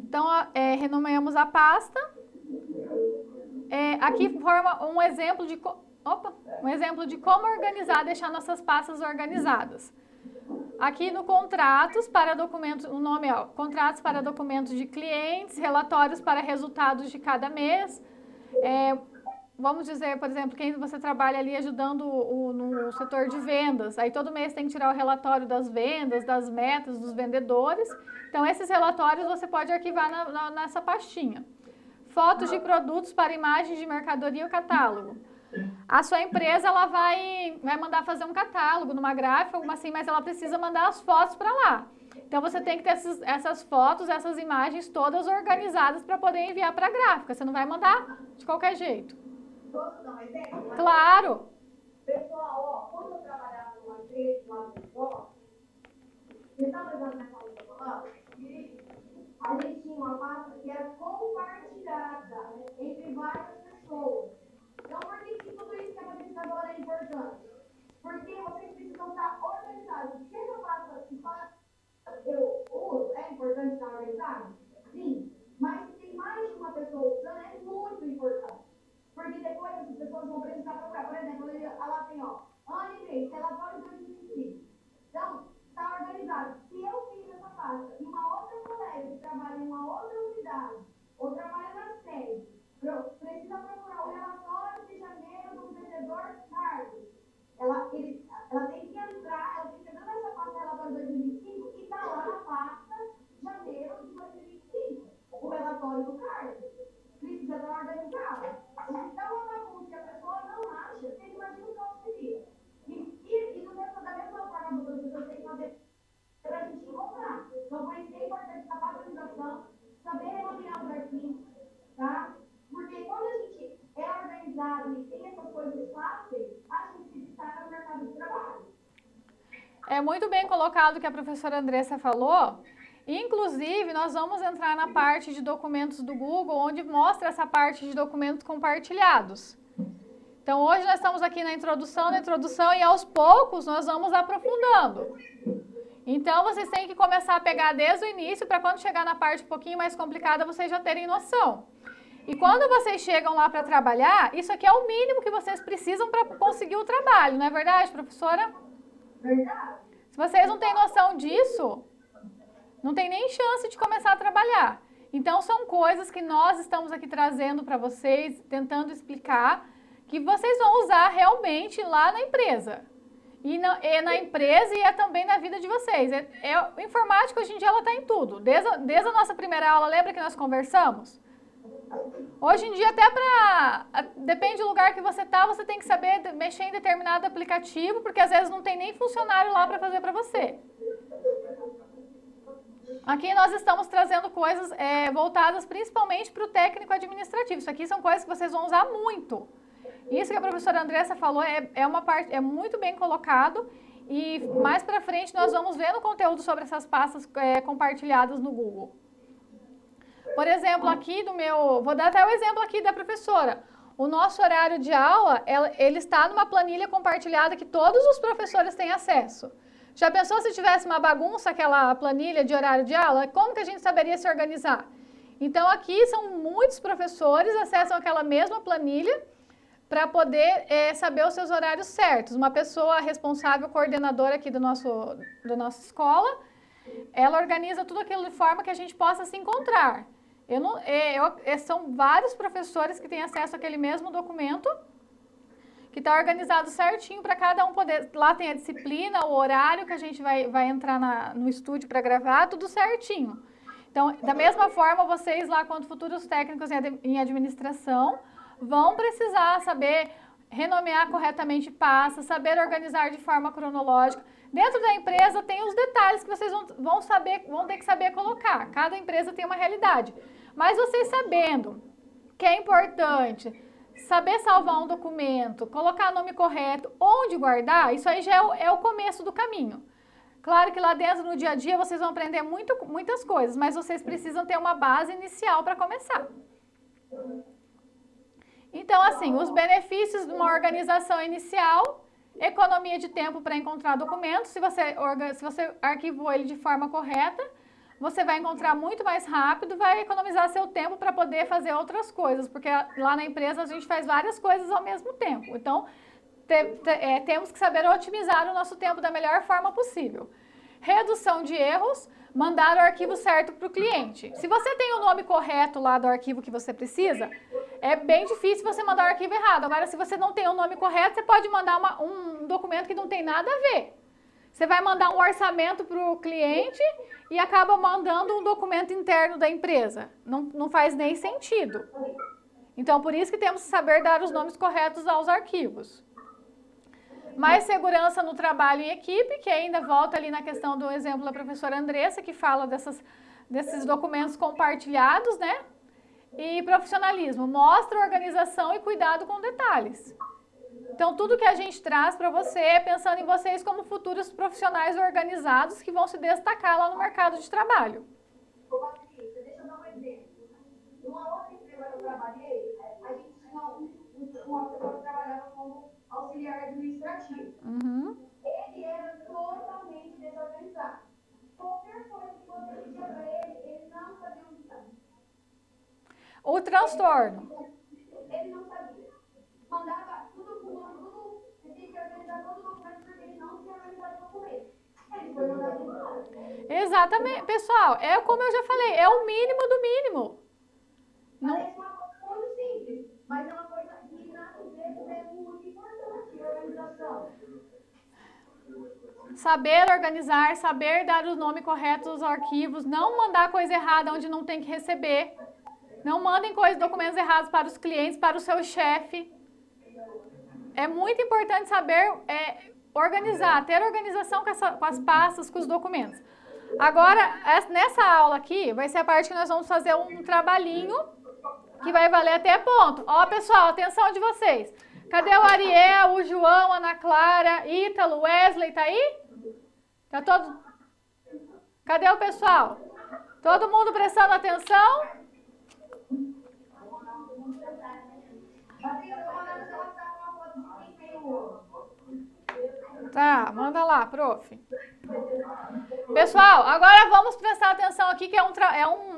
Então, renomeamos a pasta. Aqui forma um exemplo de como organizar, deixar nossas pastas organizadas. Aqui no contratos para documentos, o nome é contratos para documentos de clientes, relatórios para resultados de cada mês. Vamos dizer, por exemplo, quem você trabalha ali ajudando no setor de vendas, aí todo mês tem que tirar o relatório das vendas, das metas dos vendedores. Então, esses relatórios você pode arquivar nessa pastinha. Fotos de produtos para imagens de mercadoria e o catálogo. A sua empresa, ela vai mandar fazer um catálogo numa gráfica, alguma assim, mas ela precisa mandar as fotos para lá. Então, você tem que ter essas fotos, essas imagens todas organizadas para poder enviar para a gráfica. Você não vai mandar de qualquer jeito. Posso dar um exemplo? Claro. Pessoal, ó, quando eu trabalhava numa empresa lá no escola, você está levando minha fala que eu tô falando? A gente tinha uma pasta que era compartilhada entre várias pessoas. Então, por que tudo isso que a Patrícia agora é importante? Porque vocês precisam estar organizados. Se essa pasta que eu uso, é importante estar organizado? Sim. Mas se tem mais de uma pessoa usando, é muito importante. Porque depois as pessoas vão precisar procurar. Por exemplo, ela tem, ó, ano e mês, relatório de 2025. Então, está organizado. Se eu fiz essa pasta e uma outra colega que trabalha em uma outra unidade, ou trabalha na sede, precisa procurar o relatório de janeiro do vendedor Carlos. Ela tem que entrar, ela tem que entrar nessa pasta relatório 2025 e está lá na pasta janeiro de 2025. O relatório do Carlos. Precisa estar organizado. Então, uma bagunça que a pessoa não acha, você imagina o que seria. E da mesma forma, o professor tem que fazer para a gente encontrar. Então, por isso que é importante essa padronização, saber renomear os arquivos, tá? Porque quando a gente é organizado e tem essas coisas fáceis, a gente se destaca no mercado de trabalho. É muito bem colocado o que a professora Andressa falou. Inclusive, nós vamos entrar na parte de documentos do Google, onde mostra essa parte de documentos compartilhados. Então, hoje nós estamos aqui na introdução, e aos poucos nós vamos aprofundando. Então, vocês têm que começar a pegar desde o início, para quando chegar na parte um pouquinho mais complicada, vocês já terem noção. E quando vocês chegam lá para trabalhar, isso aqui é o mínimo que vocês precisam para conseguir o trabalho, não é verdade, professora? Verdade. Se vocês não têm noção disso, não tem nem chance de começar a trabalhar. Então, são coisas que nós estamos aqui trazendo para vocês, tentando explicar, que vocês vão usar realmente lá na empresa. E na empresa e também na vida de vocês. A informática, hoje em dia, ela está em tudo. Desde a nossa primeira aula, lembra que nós conversamos? Hoje em dia, depende do lugar que você está, você tem que saber mexer em determinado aplicativo, porque às vezes não tem nem funcionário lá para fazer para você. Aqui nós estamos trazendo coisas voltadas principalmente para o técnico administrativo. Isso aqui são coisas que vocês vão usar muito. Isso que a professora Andressa falou é muito bem colocado, e mais para frente nós vamos ver no conteúdo sobre essas pastas compartilhadas no Google. Por exemplo, aqui vou dar até o exemplo aqui da professora. O nosso horário de aula, ele está numa planilha compartilhada que todos os professores têm acesso. Já pensou se tivesse uma bagunça aquela planilha de horário de aula? Como que a gente saberia se organizar? Então, aqui são muitos professores, acessam aquela mesma planilha para poder saber os seus horários certos. Uma pessoa responsável, coordenadora aqui da nossa escola, ela organiza tudo aquilo de forma que a gente possa se encontrar. São vários professores que têm acesso àquele mesmo documento, que está organizado certinho para cada um poder. Lá tem a disciplina, o horário que a gente vai entrar no estúdio para gravar, tudo certinho. Então, da mesma forma, vocês lá, quando futuros técnicos em administração, vão precisar saber renomear corretamente pastas, saber organizar de forma cronológica. Dentro da empresa tem os detalhes que vocês vão ter que saber colocar. Cada empresa tem uma realidade. Mas vocês sabendo que é importante saber salvar um documento, colocar o nome correto, onde guardar, isso aí já é o começo do caminho. Claro que lá dentro, no dia a dia, vocês vão aprender muitas coisas, mas vocês precisam ter uma base inicial para começar. Então, assim, os benefícios de uma organização inicial: economia de tempo para encontrar documentos. Se você arquivou ele de forma correta, você vai encontrar muito mais rápido, vai economizar seu tempo para poder fazer outras coisas, porque lá na empresa a gente faz várias coisas ao mesmo tempo. Então, temos que saber otimizar o nosso tempo da melhor forma possível. Redução de erros, mandar o arquivo certo para o cliente. Se você tem o nome correto lá do arquivo que você precisa, é bem difícil você mandar o arquivo errado. Agora, se você não tem o nome correto, você pode mandar um documento que não tem nada a ver. Você vai mandar um orçamento para o cliente e acaba mandando um documento interno da empresa. Não faz nem sentido. Então, por isso que temos que saber dar os nomes corretos aos arquivos. Mais segurança no trabalho em equipe, que ainda volta ali na questão do exemplo da professora Andressa, que fala desses documentos compartilhados, né? E profissionalismo, mostra organização e cuidado com detalhes. Então, tudo que a gente traz para você é pensando em vocês como futuros profissionais organizados que vão se destacar lá no mercado de trabalho. Ô, Patrícia, deixa eu dar um exemplo. Numa outra empresa que eu trabalhei, a gente tinha uma pessoa que trabalhava como auxiliar administrativo. Ele era totalmente desorganizado. Qualquer coisa que você pedia para ele não sabia onde estava. O transtorno. Ele não sabia. Mandava tudo, você tinha que organizar todo o documento porque ele não tinha organizado o documento. Ele foi mandado embora. Exatamente. Pessoal, é como eu já falei, é o mínimo do mínimo. Parece uma coisa muito simples, mas é uma coisa que na empresa é muito importante, a organização. Saber organizar, saber dar o nome correto aos arquivos, não mandar coisa errada onde não tem que receber. Não mandem documentos errados para os clientes, para o seu chefe. É muito importante saber organizar, ter organização com as pastas, com os documentos. Agora, nessa aula aqui, vai ser a parte que nós vamos fazer um trabalhinho que vai valer até ponto. Ó, pessoal, atenção de vocês. Cadê o Ariel, o João, a Ana Clara, Ítalo, Wesley, tá aí? Tá todo... Cadê o pessoal? Todo mundo prestando atenção? Tá, manda lá, prof. Pessoal, agora vamos prestar atenção aqui que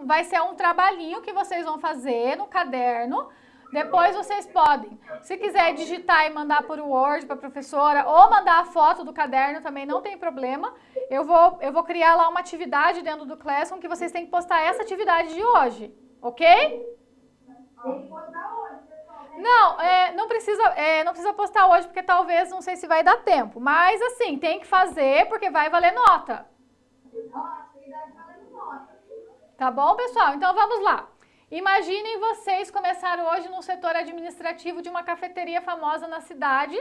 vai ser um trabalhinho que vocês vão fazer no caderno. Depois vocês podem, se quiser digitar e mandar por Word para a professora ou mandar a foto do caderno também não tem problema. Eu vou criar lá uma atividade dentro do Classroom que vocês têm que postar essa atividade de hoje, ok? Tem que postar hoje, pessoal. Não precisa postar hoje porque talvez não sei se vai dar tempo, mas assim, tem que fazer porque vai valer nota. Ó, a atividade valendo nota. Tá bom, pessoal? Então vamos lá. Imaginem vocês começaram hoje no setor administrativo de uma cafeteria famosa na cidade,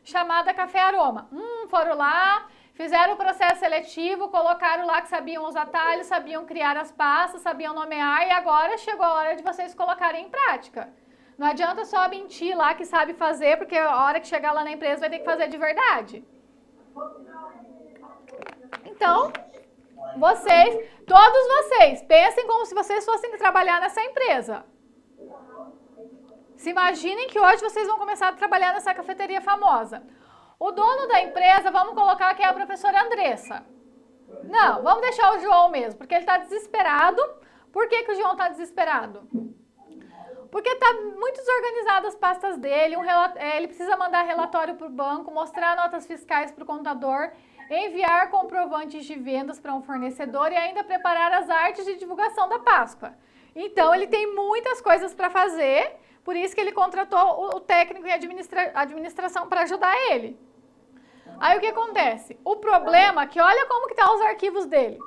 chamada Café Aroma. Foram lá, fizeram o processo seletivo, colocaram lá que sabiam os atalhos, sabiam criar as pastas, sabiam nomear e agora chegou a hora de vocês colocarem em prática. Não adianta só mentir lá que sabe fazer, porque a hora que chegar lá na empresa vai ter que fazer de verdade. Então, todos vocês, pensem como se vocês fossem trabalhar nessa empresa. Se imaginem que hoje vocês vão começar a trabalhar nessa cafeteria famosa. O dono da empresa, vamos colocar que é a professora Andressa. Não, vamos deixar o João mesmo, porque ele está desesperado. Por que o João está desesperado? Porque está muito desorganizado as pastas dele, ele precisa mandar relatório para o banco, mostrar notas fiscais para o contador, enviar comprovantes de vendas para um fornecedor e ainda preparar as artes de divulgação da Páscoa. Então, ele tem muitas coisas para fazer, por isso que ele contratou o técnico em administração para ajudar ele. Aí, o que acontece? O problema é que olha como que estão os arquivos dele.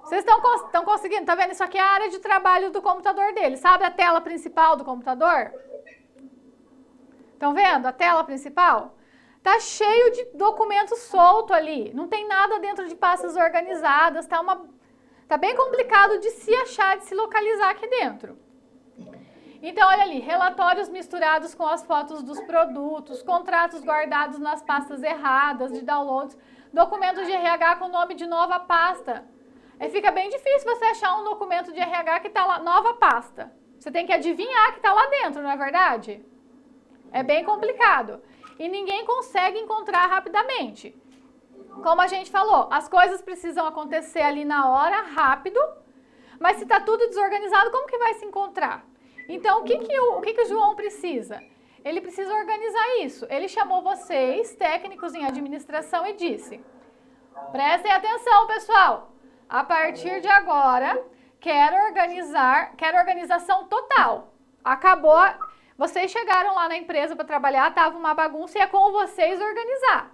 Vocês estão conseguindo? Tá vendo? Isso aqui é a área de trabalho do computador dele. Sabe a tela principal do computador? Estão vendo a tela principal? Tá cheio de documentos solto ali. Não tem nada dentro de pastas organizadas. Tá bem complicado de se achar, de se localizar aqui dentro. Então, olha ali, relatórios misturados com as fotos dos produtos, contratos guardados nas pastas erradas de downloads, documentos de RH com nome de nova pasta. Fica bem difícil você achar um documento de RH que está lá, nova pasta. Você tem que adivinhar que está lá dentro, não é verdade? É bem complicado. E ninguém consegue encontrar rapidamente. Como a gente falou, as coisas precisam acontecer ali na hora, rápido, mas se está tudo desorganizado, como que vai se encontrar? Então, o que o João precisa? Ele precisa organizar isso. Ele chamou vocês, técnicos em administração, e disse: prestem atenção, pessoal. A partir de agora, quero organização total. Acabou. Vocês chegaram lá na empresa para trabalhar, estava uma bagunça e é com vocês organizar.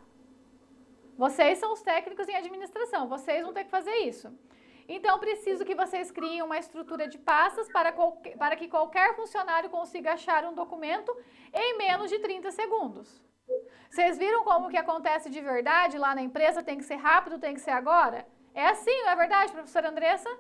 Vocês são os técnicos em administração, vocês vão ter que fazer isso. Então, preciso que vocês criem uma estrutura de pastas para que qualquer funcionário consiga achar um documento em menos de 30 segundos. Vocês viram como que acontece de verdade lá na empresa? Tem que ser rápido, tem que ser agora? É assim, não é verdade, professora Andressa?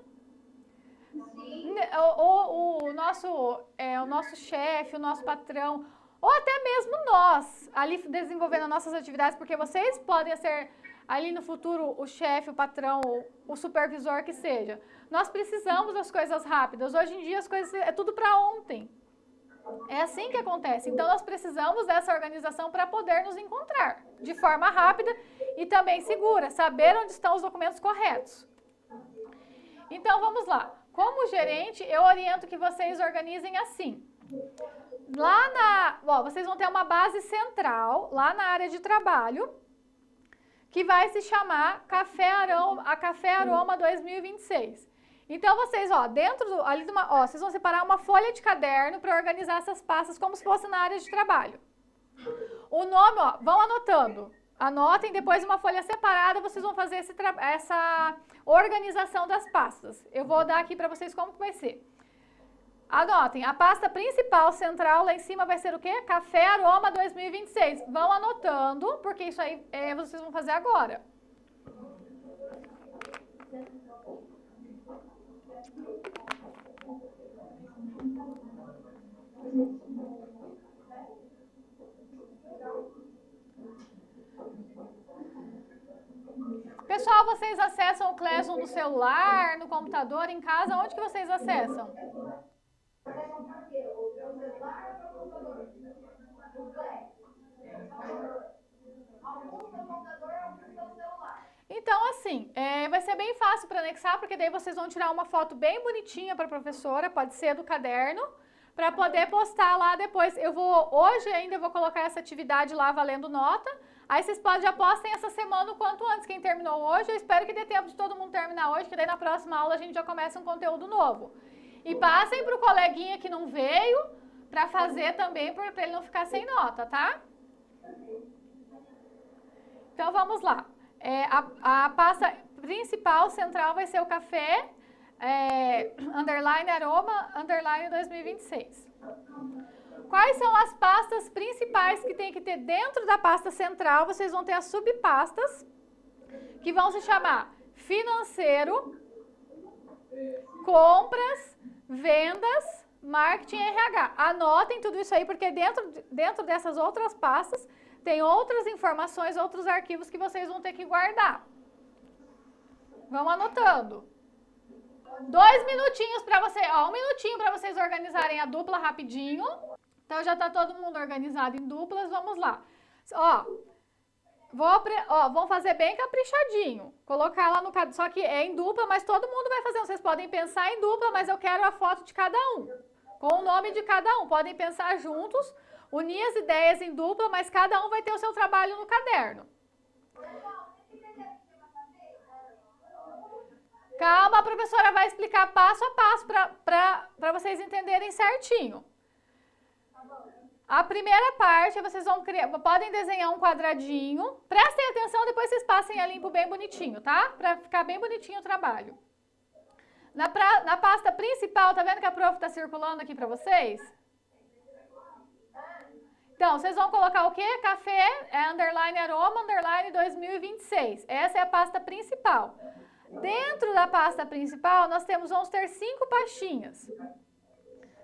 Sim. O nosso chefe, o nosso patrão, ou até mesmo nós, ali desenvolvendo as nossas atividades, porque vocês podem ser ali no futuro o chefe, o patrão, o supervisor que seja. Nós precisamos das coisas rápidas. Hoje em dia as coisas é tudo para ontem. É assim que acontece. Então nós precisamos dessa organização para poder nos encontrar de forma rápida e também segura, saber onde estão os documentos corretos. Então vamos lá. Como gerente, eu oriento que vocês organizem assim. Vocês vão ter uma base central lá na área de trabalho, que vai se chamar Café Aroma 2026. Então, vocês, vocês vão separar uma folha de caderno para organizar essas pastas como se fosse na área de trabalho. O nome, vão anotando. Anotem, depois uma folha separada, vocês vão fazer essa organização das pastas. Eu vou dar aqui para vocês como que vai ser. Anotem, a pasta principal, central, lá em cima vai ser o quê? Café Aroma 2026. Vão anotando, porque isso aí vocês vão fazer agora. Pessoal, vocês acessam o Classroom no celular, no computador, em casa? Onde que vocês acessam? Acessam por quê? O celular ou o computador? O Class. Alguns pelo computador, alguns pelo celular. Então, assim, vai ser bem fácil para anexar, porque daí vocês vão tirar uma foto bem bonitinha para a professora, pode ser do caderno, para poder postar lá depois. Hoje ainda eu vou colocar essa atividade lá valendo nota, aí vocês já postem essa semana o quanto antes. Quem terminou hoje, eu espero que dê tempo de todo mundo terminar hoje, que daí na próxima aula a gente já começa um conteúdo novo. E passem para o coleguinha que não veio, para fazer também, para ele não ficar sem nota, tá? Então, vamos lá. A pasta principal, central, vai ser o café, aroma, 2026. Quais são as pastas principais que tem que ter dentro da pasta central? Vocês vão ter as subpastas, que vão se chamar financeiro, compras, vendas, marketing e RH. Anotem tudo isso aí, porque dentro dessas outras pastas tem outras informações, outros arquivos que vocês vão ter que guardar. Vão anotando. 2 minutinhos para você, 1 minutinho para vocês organizarem a dupla rapidinho. Então já está todo mundo organizado em duplas, vamos lá. Vão fazer bem caprichadinho. Colocar lá no caderno, só que é em dupla, mas todo mundo vai fazer. Vocês podem pensar em dupla, mas eu quero a foto de cada um, com o nome de cada um. Podem pensar juntos, unir as ideias em dupla, mas cada um vai ter o seu trabalho no caderno. Calma, a professora vai explicar passo a passo para vocês entenderem certinho. A primeira parte, vocês podem desenhar um quadradinho. Prestem atenção, depois vocês passem a limpo bem bonitinho, tá? Para ficar bem bonitinho o trabalho. Na pasta principal, tá vendo que a prof tá circulando aqui para vocês? Então, vocês vão colocar o quê? Café, aroma, 2026. Essa é a pasta principal. Dentro da pasta principal, vamos ter 5 pastinhas.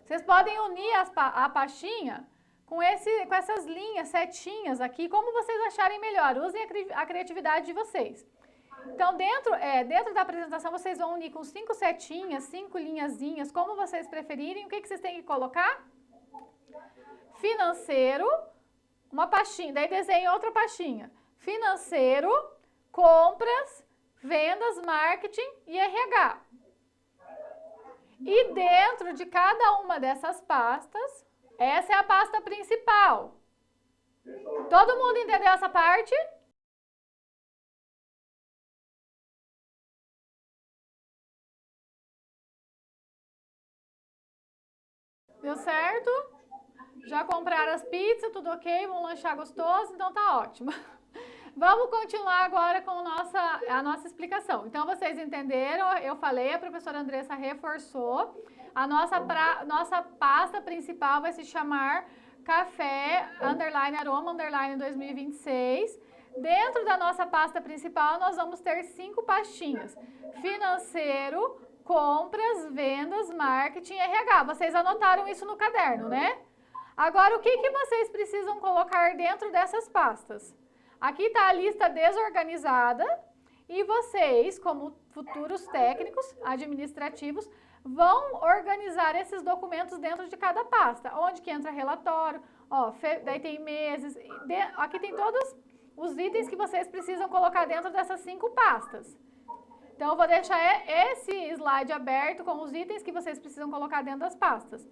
Vocês podem unir a pastinha com essas linhas, setinhas aqui, como vocês acharem melhor. Usem a criatividade de vocês. Então, dentro da apresentação, vocês vão unir com 5 setinhas, 5 linhazinhas, como vocês preferirem. O que vocês têm que colocar? Financeiro, uma pastinha, daí desenhe outra pastinha. Financeiro, compras, vendas, marketing e RH. E dentro de cada uma dessas pastas, essa é a pasta principal. Todo mundo entendeu essa parte? Deu certo? Já compraram as pizzas, tudo ok? Vão lanchar gostoso? Então tá ótimo. Vamos continuar agora com a nossa explicação. Então, vocês entenderam, eu falei, a professora Andressa reforçou. A nossa pasta principal vai se chamar Café, Aroma, 2026. Dentro da nossa pasta principal, nós vamos ter 5 pastinhas. Financeiro, compras, vendas, marketing e RH. Vocês anotaram isso no caderno, né? Agora, o que vocês precisam colocar dentro dessas pastas? Aqui está a lista desorganizada e vocês, como futuros técnicos administrativos, vão organizar esses documentos dentro de cada pasta. Onde que entra relatório, ó, daí tem meses, aqui tem todos os itens que vocês precisam colocar dentro dessas 5 pastas. Então, eu vou deixar esse slide aberto com os itens que vocês precisam colocar dentro das pastas.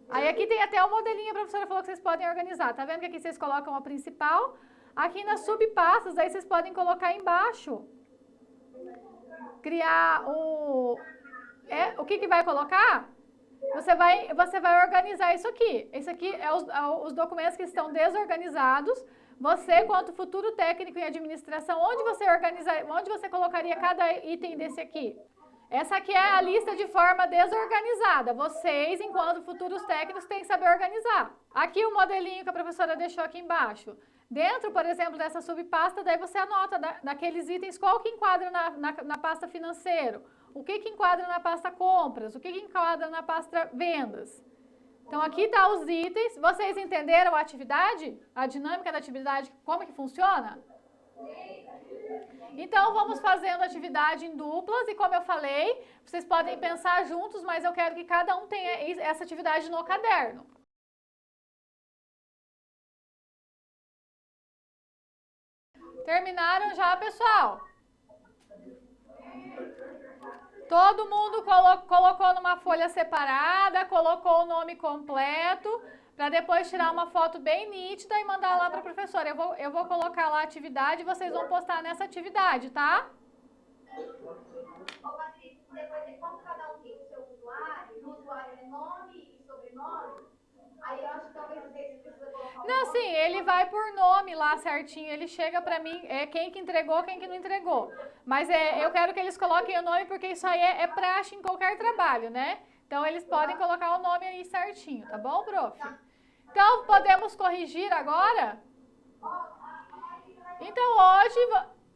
Aí aqui tem até o modelinho, a professora falou que vocês podem organizar. Tá vendo que aqui vocês colocam a principal? Aqui nas subpastas, aí vocês podem colocar embaixo. Criar o que vai colocar? Você vai organizar isso aqui. Isso aqui é os documentos que estão desorganizados. Você, quanto futuro técnico em administração, onde você colocaria cada item desse aqui? Essa aqui é a lista de forma desorganizada. Vocês, enquanto futuros técnicos, têm que saber organizar. Aqui o modelinho que a professora deixou aqui embaixo. Dentro, por exemplo, dessa subpasta, daí você anota daqueles itens qual que enquadra na pasta financeiro, o que enquadra na pasta compras, o que enquadra na pasta vendas. Então, aqui está os itens. Vocês entenderam a atividade? A dinâmica da atividade, como que funciona? Então, vamos fazendo atividade em duplas e, como eu falei, vocês podem pensar juntos, mas eu quero que cada um tenha essa atividade no caderno. Terminaram já, pessoal? Todo mundo colocou numa folha separada, colocou o nome completo, para depois tirar uma foto bem nítida e mandar lá para a professora. Eu vou colocar lá a atividade e vocês vão postar nessa atividade, tá? Ô, Patrícia, depois, como cada um tem o seu usuário, no usuário é nome e sobrenome, aí eu acho que talvez vocês precisam colocar Não, sim, ele vai por nome lá certinho, ele chega pra mim, quem que entregou, quem que não entregou. Mas eu quero que eles coloquem o nome porque isso aí é praxe em qualquer trabalho, né? Então, eles podem colocar o nome aí certinho, tá bom, prof? Então, podemos corrigir agora? Então,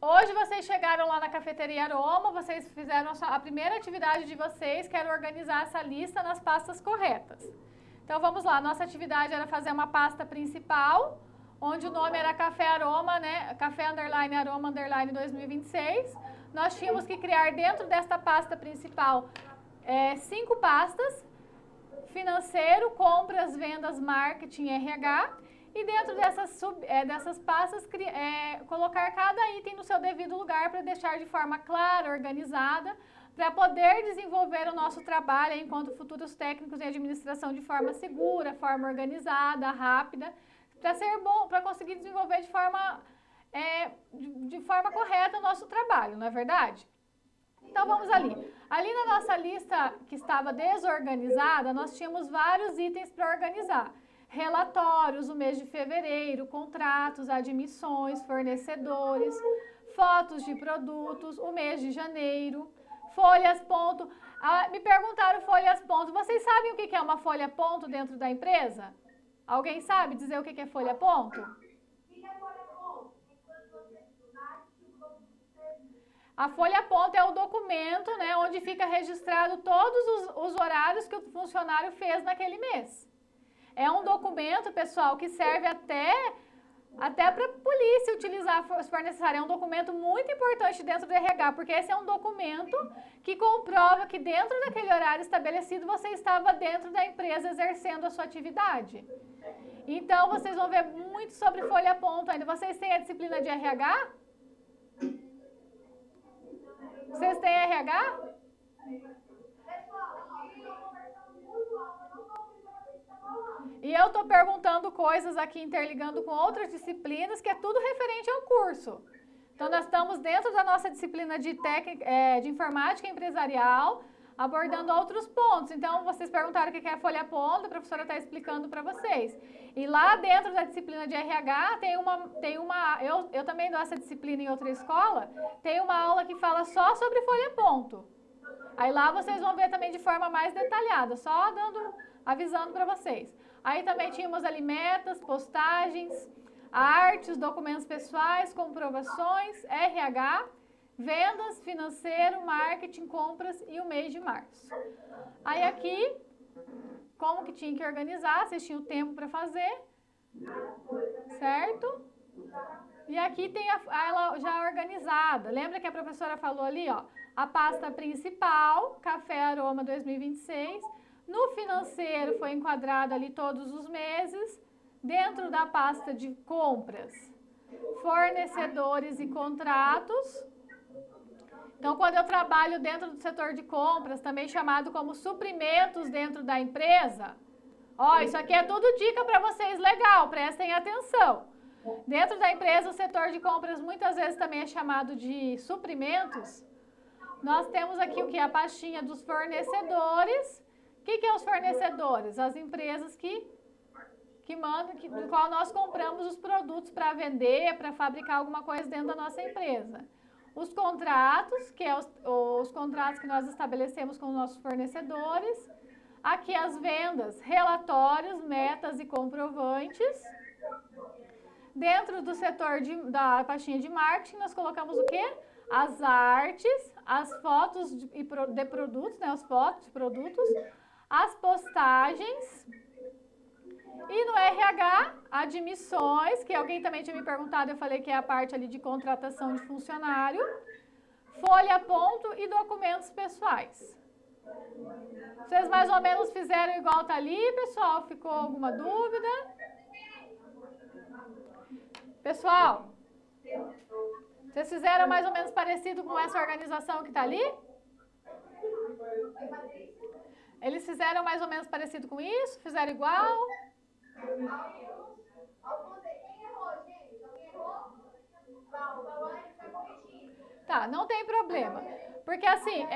hoje vocês chegaram lá na Cafeteria Aroma, vocês fizeram a primeira atividade de vocês, que era organizar essa lista nas pastas corretas. Então, vamos lá, nossa atividade era fazer uma pasta principal, onde o nome era Café Aroma, né? Café Aroma 2026. Nós tínhamos que criar dentro desta pasta principal 5 pastas: financeiro, compras, vendas, marketing, RH. E dentro dessas pastas, colocar cada item no seu devido lugar para deixar de forma clara, organizada, para poder desenvolver o nosso trabalho enquanto futuros técnicos em administração de forma segura, forma organizada, rápida, para ser bom, para conseguir desenvolver de forma correta o nosso trabalho, não é verdade? Então, vamos ali. Ali na nossa lista que estava desorganizada, nós tínhamos vários itens para organizar. Relatórios, o mês de fevereiro, contratos, admissões, fornecedores, fotos de produtos, o mês de janeiro, folhas ponto. Me perguntaram folhas ponto. Vocês sabem o que é uma folha ponto dentro da empresa? Alguém sabe dizer o que é folha ponto? A folha ponto é o documento, né, onde fica registrado todos os horários que o funcionário fez naquele mês. É um documento, pessoal, que serve até para a polícia utilizar, se for necessário. É um documento muito importante dentro do RH, porque esse é um documento que comprova que dentro daquele horário estabelecido você estava dentro da empresa exercendo a sua atividade. Então, vocês vão ver muito sobre folha ponto ainda. Vocês têm a disciplina de RH? Vocês têm RH? E eu estou perguntando coisas aqui, interligando com outras disciplinas, que é tudo referente ao curso. Então, nós estamos dentro da nossa disciplina de informática empresarial. abordando outros pontos. Então, vocês perguntaram o que é folha ponta, a professora está explicando para vocês. E lá dentro da disciplina de RH, eu também dou essa disciplina em outra escola, tem uma aula que fala só sobre folha ponto. Aí lá vocês vão ver também de forma mais detalhada, só avisando para vocês. Aí também tínhamos ali metas, postagens, artes, documentos pessoais, comprovações, RH, vendas, financeiro, marketing, compras e o mês de março. Aí aqui, como que tinha que organizar, vocês tinham tempo para fazer, certo? E aqui tem ela já organizada. Lembra que a professora falou ali, ó, a pasta principal, Café Aroma 2026. No financeiro foi enquadrado ali todos os meses. Dentro da pasta de compras, fornecedores e contratos. Então, quando eu trabalho dentro do setor de compras, também chamado como suprimentos dentro da empresa, ó, isso aqui é tudo dica para vocês, legal, prestem atenção. Dentro da empresa, o setor de compras muitas vezes também é chamado de suprimentos. Nós temos aqui o que? A pastinha dos fornecedores. O que é os fornecedores? As empresas que mandam, do qual nós compramos os produtos para vender, para fabricar alguma coisa dentro da nossa empresa. Os contratos, que é os contratos que nós estabelecemos com os nossos fornecedores. Aqui as vendas, relatórios, metas e comprovantes. Dentro do setor da pastinha de marketing, nós colocamos o quê? As artes, as fotos de produtos, né? As fotos de produtos, as postagens. E no RH, admissões, que alguém também tinha me perguntado, eu falei que é a parte ali de contratação de funcionário, folha ponto e documentos pessoais. Vocês mais ou menos fizeram igual tá ali, pessoal? Ficou alguma dúvida? Pessoal, vocês fizeram mais ou menos parecido com essa organização que tá ali? Eles fizeram mais ou menos parecido com isso? Fizeram igual? Tá, não tem problema. Porque assim,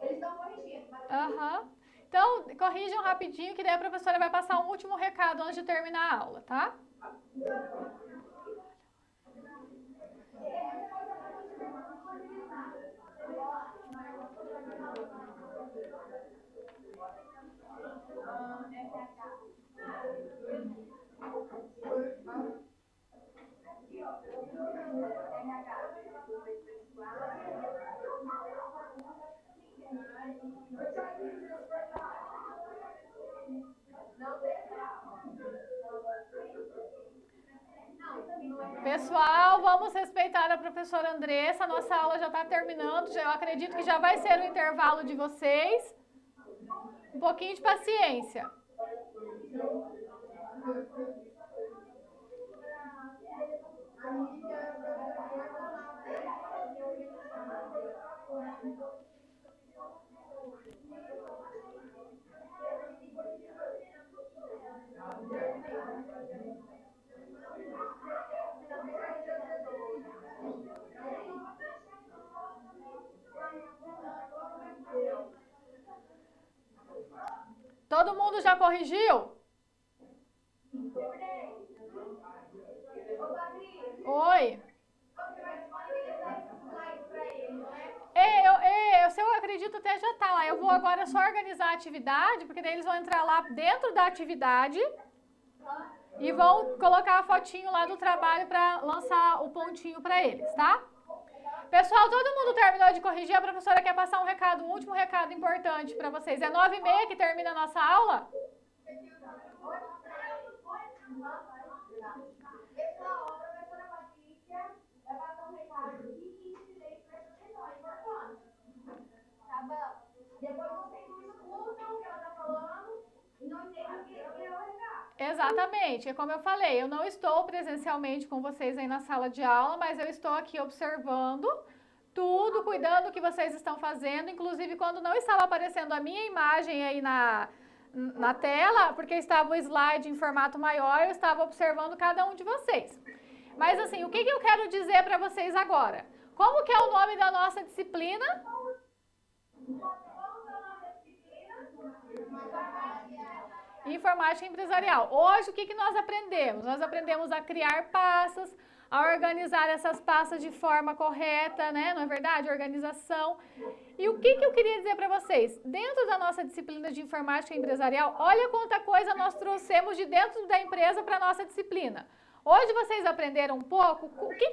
Eles estão corrigindo. Aham. Então, corrijam rapidinho, que daí a professora vai passar um último recado antes de terminar a aula, tá? Pessoal, vamos respeitar a professora Andressa, a nossa aula já está terminando, eu acredito que já vai ser o intervalo de vocês. Um pouquinho de paciência. Todo mundo já corrigiu? Oi. Eu acredito até já tá lá. Eu vou agora só organizar a atividade, porque daí eles vão entrar lá dentro da atividade e vão colocar a fotinho lá do trabalho para lançar o pontinho para eles, tá? Pessoal, todo mundo terminou de corrigir? A professora quer passar um recado, um último recado importante para vocês. É 9h30 que termina a nossa aula? Pessoal, a professora Patrícia vai passar um recado de incidência para essa sessão, é importante. Tá bom? Depois vocês não escutam o que ela está falando e não entendem o que é o recado. Exatamente, é como eu falei, eu não estou presencialmente com vocês aí na sala de aula, mas eu estou aqui observando tudo, cuidando do que vocês estão fazendo, inclusive quando não estava aparecendo a minha imagem aí na tela, porque estava o slide em formato maior, eu estava observando cada um de vocês. Mas assim, o que eu quero dizer para vocês agora? Como que é o nome da nossa disciplina? Informática empresarial. Hoje, o que nós aprendemos? Nós aprendemos a criar pastas, a organizar essas pastas de forma correta, né? Não é verdade? Organização. E o que eu queria dizer para vocês? Dentro da nossa disciplina de informática empresarial, olha quanta coisa nós trouxemos de dentro da empresa para a nossa disciplina. Hoje vocês aprenderam um pouco o que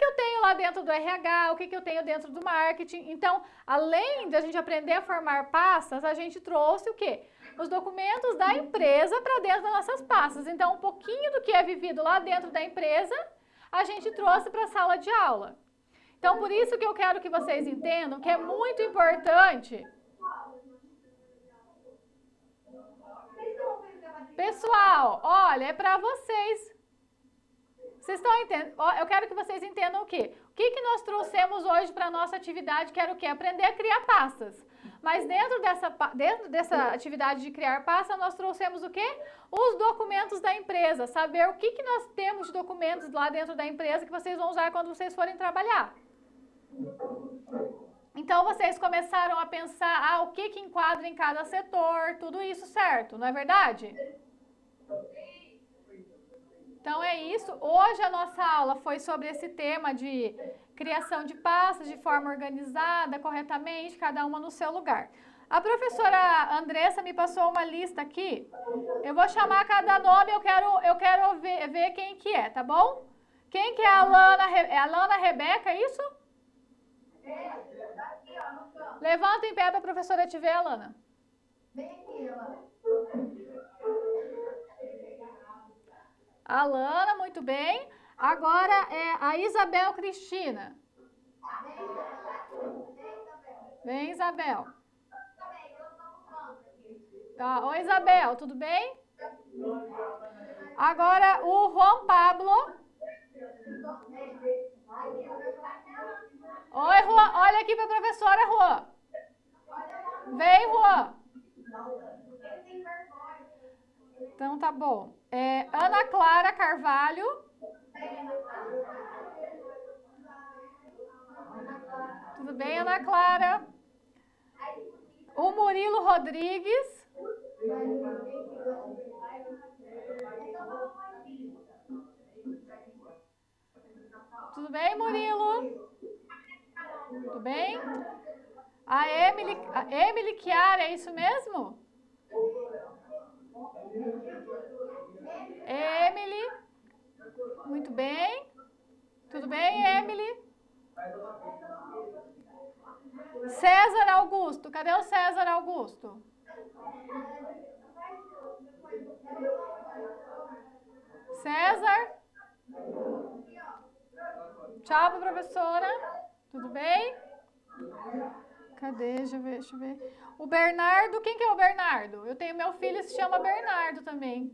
eu tenho lá dentro do RH, o que eu tenho dentro do marketing. Então, além de a gente aprender a formar pastas, a gente trouxe o quê? Os documentos da empresa para dentro das nossas pastas. Então, um pouquinho do que é vivido lá dentro da empresa, a gente trouxe para a sala de aula. Então, por isso que eu quero que vocês entendam que é muito importante. Pessoal, olha, é para vocês. Vocês estão entendendo? Eu quero que vocês entendam o quê? O que nós trouxemos hoje para a nossa atividade, que era o quê? Aprender a criar pastas. Mas dentro dessa atividade de criar pasta, nós trouxemos o quê? Os documentos da empresa. Saber o que nós temos de documentos lá dentro da empresa que vocês vão usar quando vocês forem trabalhar. Então, vocês começaram a pensar o que enquadra em cada setor, tudo isso, certo? Não é verdade? Então, é isso. Hoje a nossa aula foi sobre esse tema de criação de pastas de forma organizada, corretamente, cada uma no seu lugar. A professora Andressa me passou uma lista aqui. Eu vou chamar cada nome, eu quero ver quem que é, tá bom? Quem que é a Alana? É a Alana Rebeca, é isso? Levanta em pé para a professora te ver, Alana. Alana, muito bem. Agora é a Isabel Cristina. Vem, Isabel. Tá. Oi, Isabel, tudo bem? Agora o Juan Pablo. Oi, Juan. Olha aqui para a professora, Juan. Vem, Juan. Então, tá bom. Ana Clara Carvalho. Tudo bem, Ana Clara? O Murilo Rodrigues. Tudo bem, Murilo? Tudo bem? A Emily Chiara, é isso mesmo? Emily. Muito bem. Tudo bem, Emily? César Augusto. Cadê o César Augusto? César? Tchau, professora. Tudo bem? Cadê? Deixa eu ver. O Bernardo, quem que é o Bernardo? Eu tenho meu filho, se chama Bernardo também.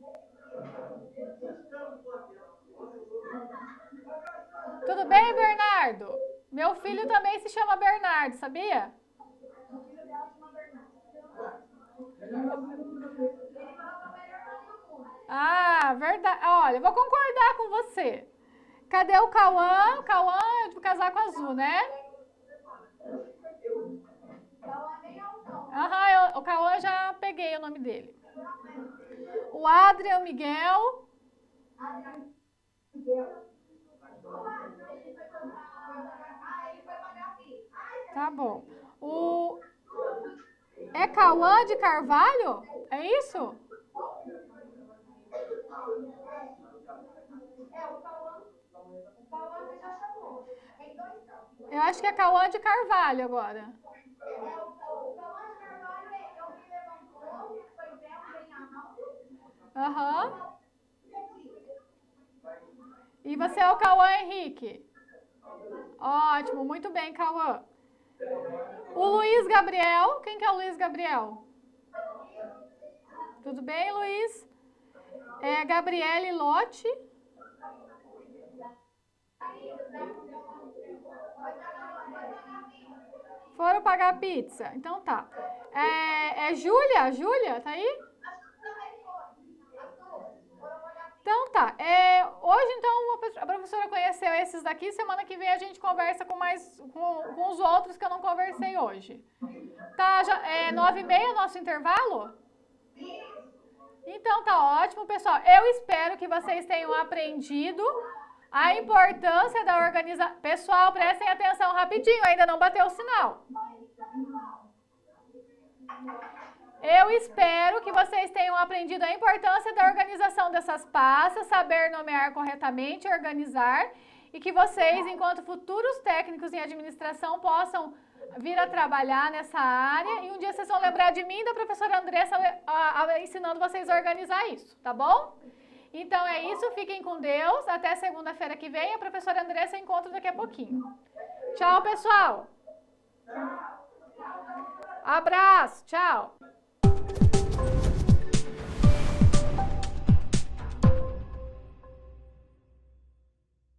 Tudo bem, Bernardo? Meu filho também se chama Bernardo, sabia? Ah, verdade. Olha, eu vou concordar com você. Cadê o Cauã? O Cauã é de casaco azul, né? Aham, o Cauã já peguei o nome dele. O Adrian Miguel. Tá bom. É Cauã de Carvalho? É isso? Eu acho que é Cauã de Carvalho agora. Aham. E você é o Cauã Henrique? Ótimo, muito bem, Cauã. O Luiz Gabriel, quem que é o Luiz Gabriel? Tudo bem, Luiz? Gabriele Lotte. Foram pagar a pizza. Então tá. Júlia? Júlia, tá aí? Então tá. Hoje, então, a professora conheceu esses daqui. Semana que vem a gente conversa com os outros que eu não conversei hoje. Tá, 9h30 nosso intervalo? Então tá ótimo, pessoal. Eu espero que vocês tenham aprendido a importância da organização. Pessoal, prestem atenção rapidinho, ainda não bateu o sinal. Eu espero que vocês tenham aprendido a importância da organização dessas pastas, saber nomear corretamente, organizar, e que vocês, enquanto futuros técnicos em administração, possam vir a trabalhar nessa área, e um dia vocês vão lembrar de mim e da professora Andressa ensinando vocês a organizar isso, tá bom? Então é isso, fiquem com Deus, até segunda-feira que vem, a professora Andressa eu encontro daqui a pouquinho. Tchau, pessoal! Abraço, tchau!